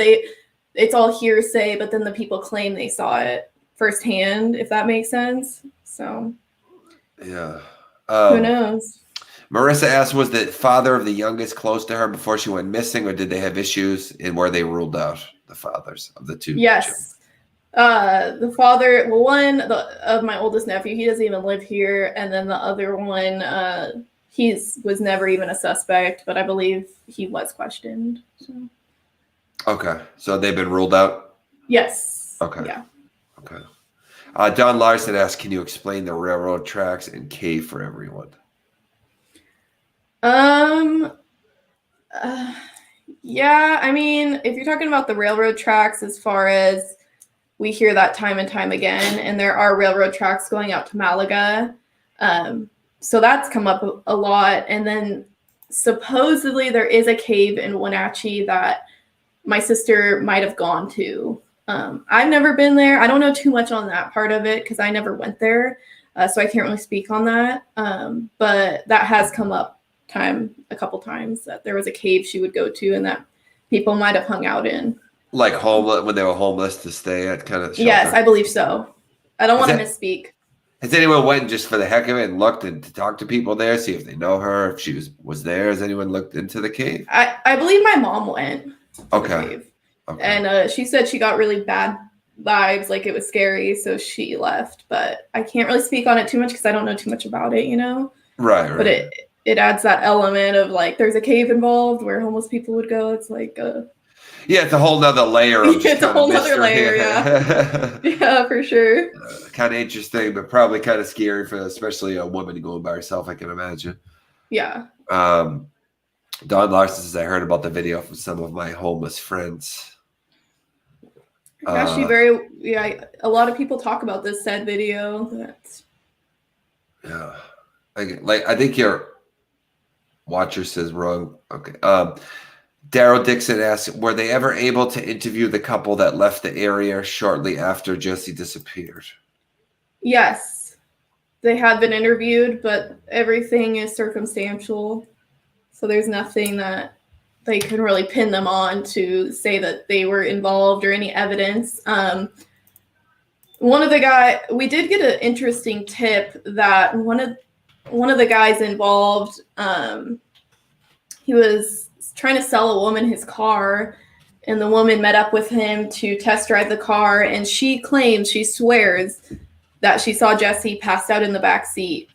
it's all hearsay, but then the people claim they saw it firsthand, if that makes sense. So yeah. Who knows? Marissa asked, was the father of the youngest close to her before she went missing, or did they have issues, and were they ruled out, the fathers of the two? Yes. The father, one of my oldest nephew, he doesn't even live here, and then the other one, he was never even a suspect, but I believe he was questioned. So. Okay, so they've been ruled out? Yes. Okay. Yeah. Okay. Don Larson asked, can you explain the railroad tracks and cave for everyone? Yeah, I mean, if you're talking about the railroad tracks, as far as we hear that time and time again, and there are railroad tracks going out to Malaga. So that's come up a lot. And then supposedly there is a cave in Wenatchee that my sister might have gone to. I've never been there. I don't know too much on that part of it because I never went there. So I can't really speak on that. But that has come up a couple times, that there was a cave she would go to and that people might have hung out in. Like homeless, when they were homeless to stay at kind of shelter? Yes, I believe so. I don't want to misspeak. Has anyone went just for the heck of it and looked and to talk to people there, see if they know her, if she was there? Has anyone looked into the cave? I believe my mom went to the cave. Okay. And she said she got really bad vibes, like it was scary, so she left. But I can't really speak on it too much because I don't know too much about it, you know? Right. But it adds that element of like there's a cave involved where homeless people would go. It's like yeah, it's a whole nother layer of it's a whole nother layer, yeah. Yeah, for sure. Kind of interesting, but probably kind of scary for especially a woman going by herself, I can imagine. Yeah. Don Larson says, I heard about the video from some of my homeless friends. Actually, a lot of people talk about this said video. Yeah. I think your watcher says wrong. Okay. Daryl Dixon asks, were they ever able to interview the couple that left the area shortly after Jessie disappeared? Yes. They had been interviewed, but everything is circumstantial. So there's nothing that they can really pin them on to say that they were involved or any evidence. We did get an interesting tip that one of the guys involved, he was trying to sell a woman his car, and the woman met up with him to test drive the car, and she swears that she saw Jessie passed out in the back seat.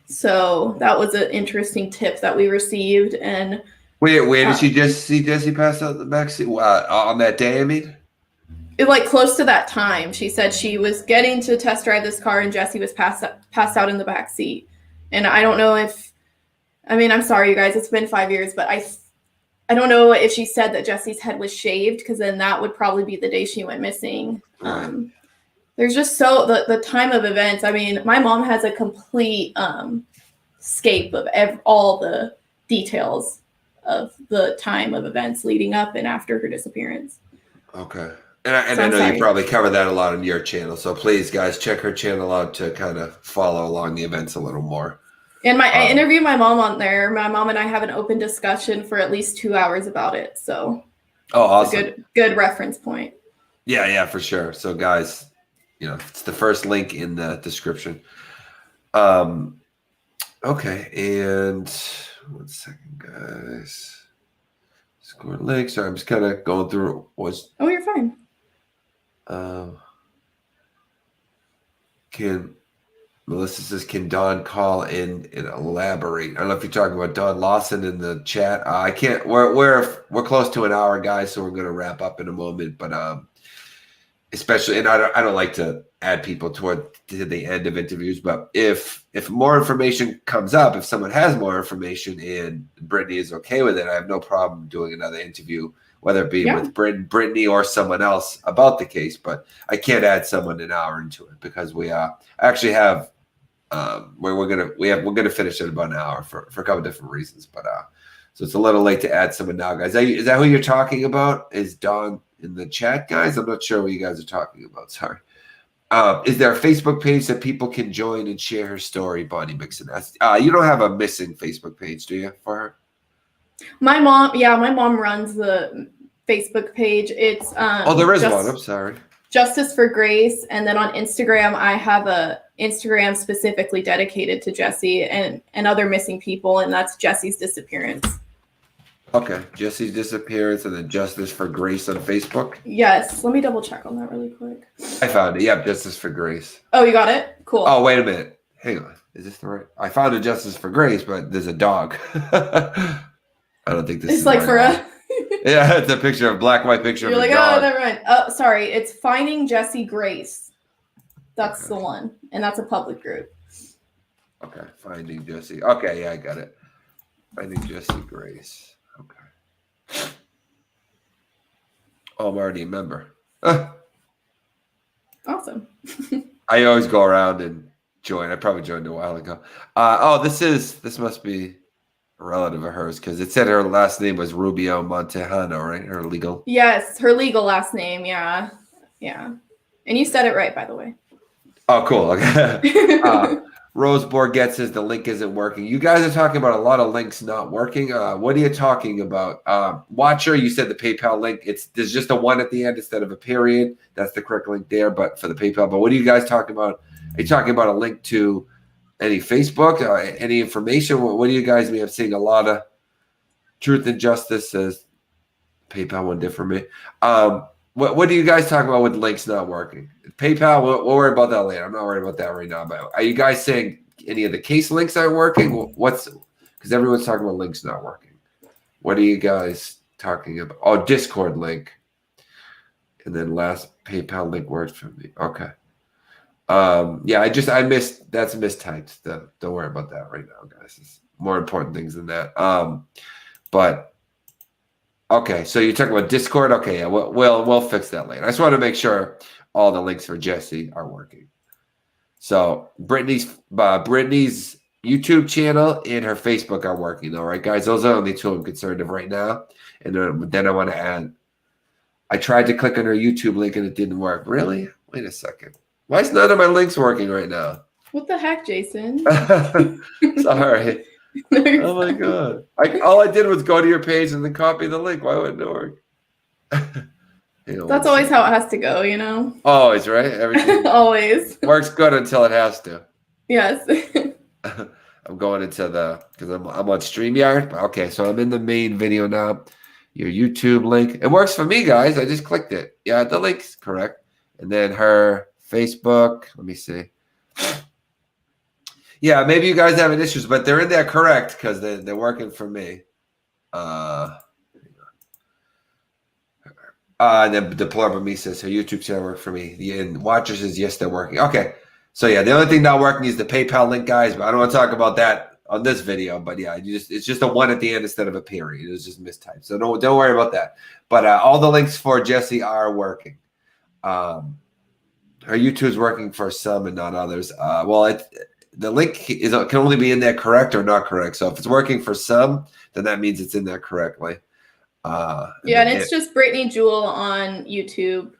So that was an interesting tip that we received. And where did she just see Jessie pass out in the back seat? On that day, I mean? Like close to that time. She said she was getting to test drive this car and Jessie was passed out in the back seat. And I don't know I'm sorry, you guys, it's been 5 years, but I don't know if she said that Jessie's head was shaved, because then that would probably be the day she went missing. There's just the time of events. I mean, my mom has a complete scape of all the details of the time of events leading up and after her disappearance. Okay. And I know you probably cover that a lot on your channel. So please, guys, check her channel out to kind of follow along the events a little more. And I interviewed my mom on there. My mom and I have an open discussion for at least 2 hours about it. So, awesome. Good reference point. Yeah, for sure. So, guys, it's the first link in the description. Okay, and 1 second, guys. Score link. Sorry, I'm just kind of going through. You're fine. Melissa says, can Don call in and elaborate? I don't know if you're talking about Don Lawson in the chat. I can't. We're close to an hour, guys, so we're going to wrap up in a moment. But especially, and I don't like to add people to the end of interviews. But if more information comes up, if someone has more information and Brittany is okay with it, I have no problem doing another interview, whether it be with Brittany or someone else about the case. But I can't add someone an hour into it because we actually have. We're gonna finish at about an hour for a couple of different reasons, but so it's a little late to add someone now, guys. Is that who you're talking about? Is Dawn in the chat, guys? I'm not sure what you guys are talking about. Sorry. Is there a Facebook page that people can join and share her story? Bonnie Mixon asked. You don't have a missing Facebook page, do you, for her? My mom runs the Facebook page. It's There is one. I'm sorry. Justice for Grace, and then on Instagram I have a Instagram specifically dedicated to Jessie and other missing people, and that's Jessie's Disappearance. Okay, Jessie's Disappearance and then Justice for Grace on Facebook. Yes, let me double check on that really quick. I found it. Yep, Justice for Grace. Oh, you got it? Cool. Oh, wait a minute. Hang on. Is this the right? I found a Justice for Grace, but there's a dog. I don't think this is like for one. a Yeah, it's a picture of black and white picture You're of like, a dog. oh, never mind. Oh, sorry. It's Finding Jessie Grace. That's the one. And that's a public group. Okay, Finding Jessie. Okay, yeah, I got it. Finding Jessie Grace. Okay. Oh, I'm already a member. Awesome. I always go around and join. I probably joined a while ago. This must be a relative of hers because it said her last name was Rubio Montejano, right? Her legal. Yes, her legal last name. Yeah. Yeah. And you said it right, by the way. Oh, cool. Okay. Rose Borget says the link isn't working. You guys are talking about a lot of links not working. What are you talking about? Watcher, you said the PayPal link. There's just a one at the end instead of a period. That's the correct link there, but for the PayPal. But what are you guys talking about? Are you talking about a link to any Facebook, any information? What do you guys mean? I'm seeing a lot of Truth and Justice says PayPal one did for me. What do you guys talk about with links not working? PayPal, we'll worry about that later. I'm not worried about that right now. But are you guys saying any of the case links aren't working? Because everyone's talking about links not working. What are you guys talking about? Oh, Discord link. And then last PayPal link works for me. Okay. Yeah, I missed, that's mistyped. Don't worry about that right now, guys. It's more important things than that. But okay, so you're talking about Discord? Okay, yeah, we'll fix that later. I just want to make sure all the links for Jessie are working. So Brittany's YouTube channel and her Facebook are working. All right, guys, those are the only two I'm concerned of right now. And then I want to add, I tried to click on her YouTube link and it didn't work. Really? Wait a second. Why is none of my links working right now? What the heck, Jason? Sorry. Oh my god! All I did was go to your page and then copy the link. Why wouldn't it work? That's always how it has to go, you know. Always, right? Everything always works good until it has to. Yes. I'm going into because I'm on StreamYard. Okay, so I'm in the main video now. Your YouTube link. It works for me, guys. I just clicked it. Yeah, the link's correct. And then her Facebook. Let me see. Yeah, maybe you guys having issues, but they're in there correct because they're working for me. And then Deplorable Me says her YouTube channel worked for me. And Watcher says yes, they're working. Okay, so yeah, the only thing not working is the PayPal link, guys. But I don't want to talk about that on this video. But yeah, it's just a one at the end instead of a period. It was just mistyped, so don't worry about that. But all the links for Jessie are working. Her YouTube is working for some and not others. The link can only be in there correct or not correct. So if it's working for some, then that means it's in there correctly. And it's just Brittany Jewell on YouTube.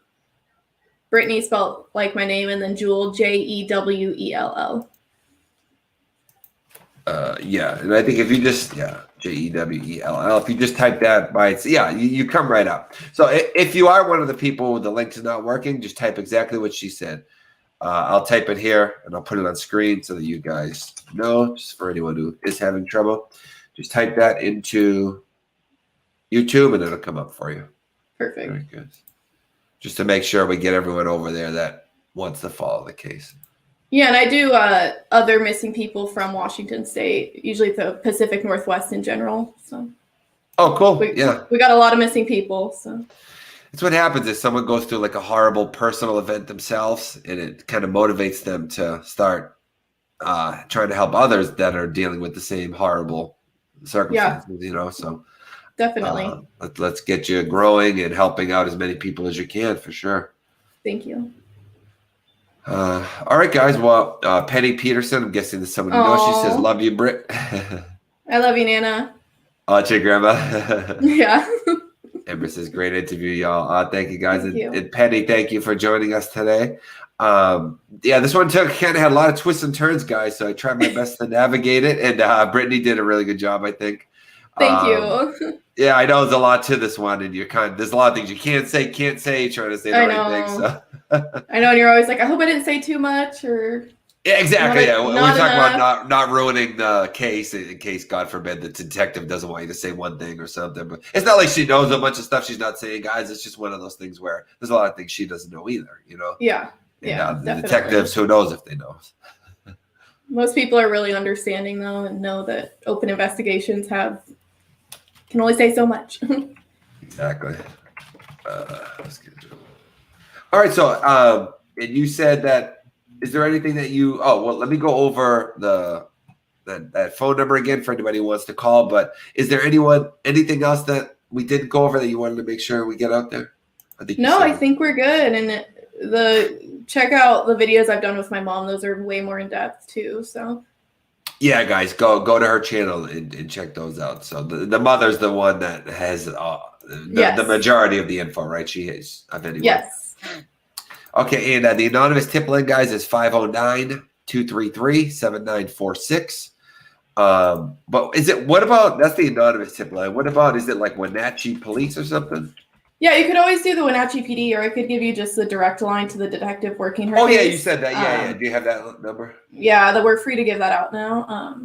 Brittany spelled like my name, and then Jewell, Jewell. Yeah, and I think if you just Jewell, if you just type that by you come right up. So if you are one of the people with the link is not working, just type exactly what she said. I'll type it here and I'll put it on screen so that you guys know. Just for anyone who is having trouble, just type that into YouTube and it'll come up for you. Perfect. Very good. Just to make sure we get everyone over there that wants to follow the case. Yeah, and I do other missing people from Washington State, usually the Pacific Northwest in general. So. Oh, cool. We Yeah. got a lot of missing people. So. It's what happens is someone goes through like a horrible personal event themselves, and it kind of motivates them to start trying to help others that are dealing with the same horrible circumstances. Yeah. So definitely. Let's get you growing and helping out as many people as you can for sure. Thank you. All right, guys. Well, Penny Peterson, I'm guessing there's someone you know. She says, "Love you, Britt." I love you, Nana. Oh, it's your grandma. Yeah. Amber says, "Great interview, y'all." Thank you, guys. Thank you. And Penny, thank you for joining us today. This one kind of had a lot of twists and turns, guys. So I tried my best to navigate it, and Brittany did a really good job, I think. Thank you. Yeah, I know there's a lot to this one, and there's a lot of things you can't say, trying to say the I right thing. know. So I know, and you're always like, I hope I didn't say too much, or yeah, exactly. Yeah, we not talk about enough. not ruining the case in case, God forbid, the detective doesn't want you to say one thing or something. But it's not like she knows a bunch of stuff she's not saying, guys. It's just one of those things where there's a lot of things she doesn't know either, you know? Yeah. And Yeah. the Definitely. detectives, who knows if they know? Most people are really understanding though, and know that open investigations can only say so much. Exactly. Let's get to it. All right. So, and you said that. Is there anything that you? Oh, well, let me go over that phone number again for anybody who wants to call. But is there anything else that we didn't go over that you wanted to make sure we get out there? I think we're good. And check out the videos I've done with my mom. Those are way more in depth too. So yeah, guys, go to her channel and check those out. So the mother's the one that has the majority of the info, right? She is of anyone. Yes. Okay, and the anonymous tip line, guys, is 509-233-7946. But what about, that's the anonymous tip line. What about, is it like Wenatchee Police or something? Yeah, you could always do the Wenatchee PD, or I could give you just the direct line to the detective working her case. Oh, yeah, you said that. Yeah. Do you have that number? Yeah, we're free to give that out now.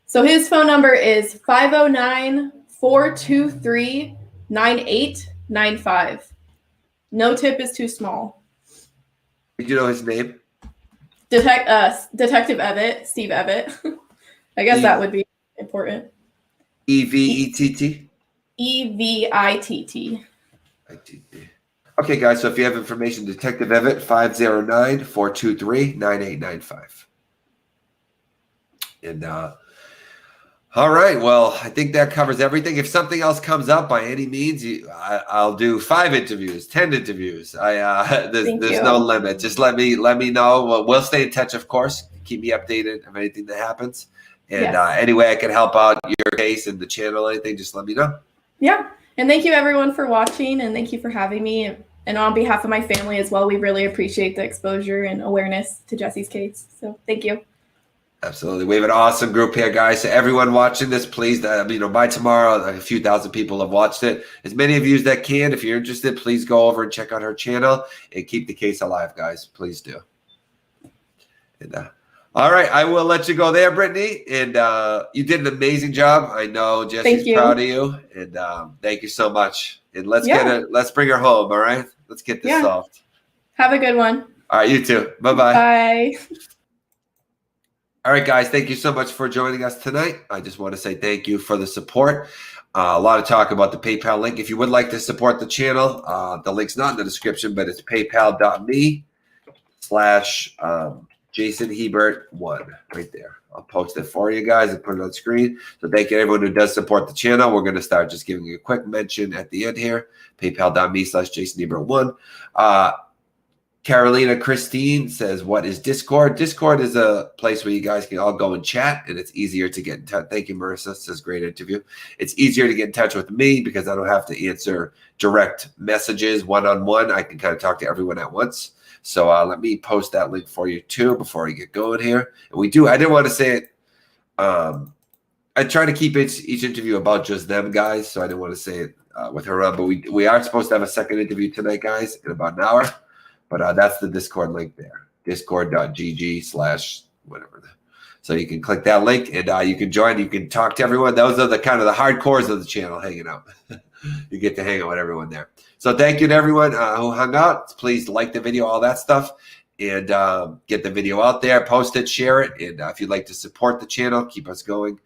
So his phone number is 509-423-9895. No tip is too small. Did you know his name? Detective Evett, Steve Evett. I guess that would be important. E-V-E-T-T? E-V-I-T-T. Okay, guys, so if you have information, Detective Evett, 509-423-9895. And all right, well, I think that covers everything. If something else comes up by any means, I'll do 5 interviews, 10 interviews. There's no limit. Just let me know. We'll stay in touch, of course. Keep me updated of anything that happens. And any way I can help out your case and the channel, anything, just let me know. Yeah. And thank you, everyone, for watching, and thank you for having me. And on behalf of my family as well, we really appreciate the exposure and awareness to Jessie's case. So thank you. Absolutely. We have an awesome group here, guys. So everyone watching this, please, by tomorrow, a few thousand people have watched it. As many of you as that can, if you're interested, please go over and check out her channel and keep the case alive, guys. Please do. And, all right, I will let you go there, Brittany. And you did an amazing job. I know Jessie's proud of you. And thank you so much. And let's bring her home, all right? Let's get this solved. Have a good one. All right, you too. Bye-bye. Bye. All right, guys, thank you so much for joining us tonight. I just want to say thank you for the support. A lot of talk about the PayPal link. If you would like to support the channel, the link's not in the description, but it's paypal.me/JasonHebert1 right there. I'll post it for you guys and put it on screen. So thank you to everyone who does support the channel. We're going to start just giving you a quick mention at the end here, paypal.me/JasonHebert1. Carolina Christine says, what is Discord? Discord is a place where you guys can all go and chat, and it's easier to get in touch. Thank you, Marissa. Says, great interview. It's easier to get in touch with me because I don't have to answer direct messages one-on-one. I can kind of talk to everyone at once. So let me post that link for you too before I get going here. And I didn't want to say it. I try to keep each interview about just them, guys. So I didn't want to say it with her on, but we are supposed to have a second interview tonight, guys, in about an hour. But that's the Discord link there, discord.gg/whatever. So you can click that link and you can join. You can talk to everyone. Those are the kind of the hardcores of the channel hanging out. You get to hang out with everyone there. So thank you to everyone who hung out. Please like the video, all that stuff, and get the video out there, post it, share it. And if you'd like to support the channel, keep us going,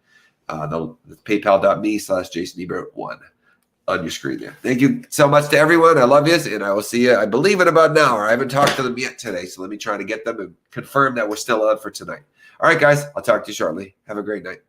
the paypal.me/JasonHebert1. On your screen there. Thank you so much to everyone. I love you, and I will see you, I believe, in about an hour. I haven't talked to them yet today, so let me try to get them and confirm that we're still on for tonight. All right, guys, I'll talk to you shortly. Have a great night.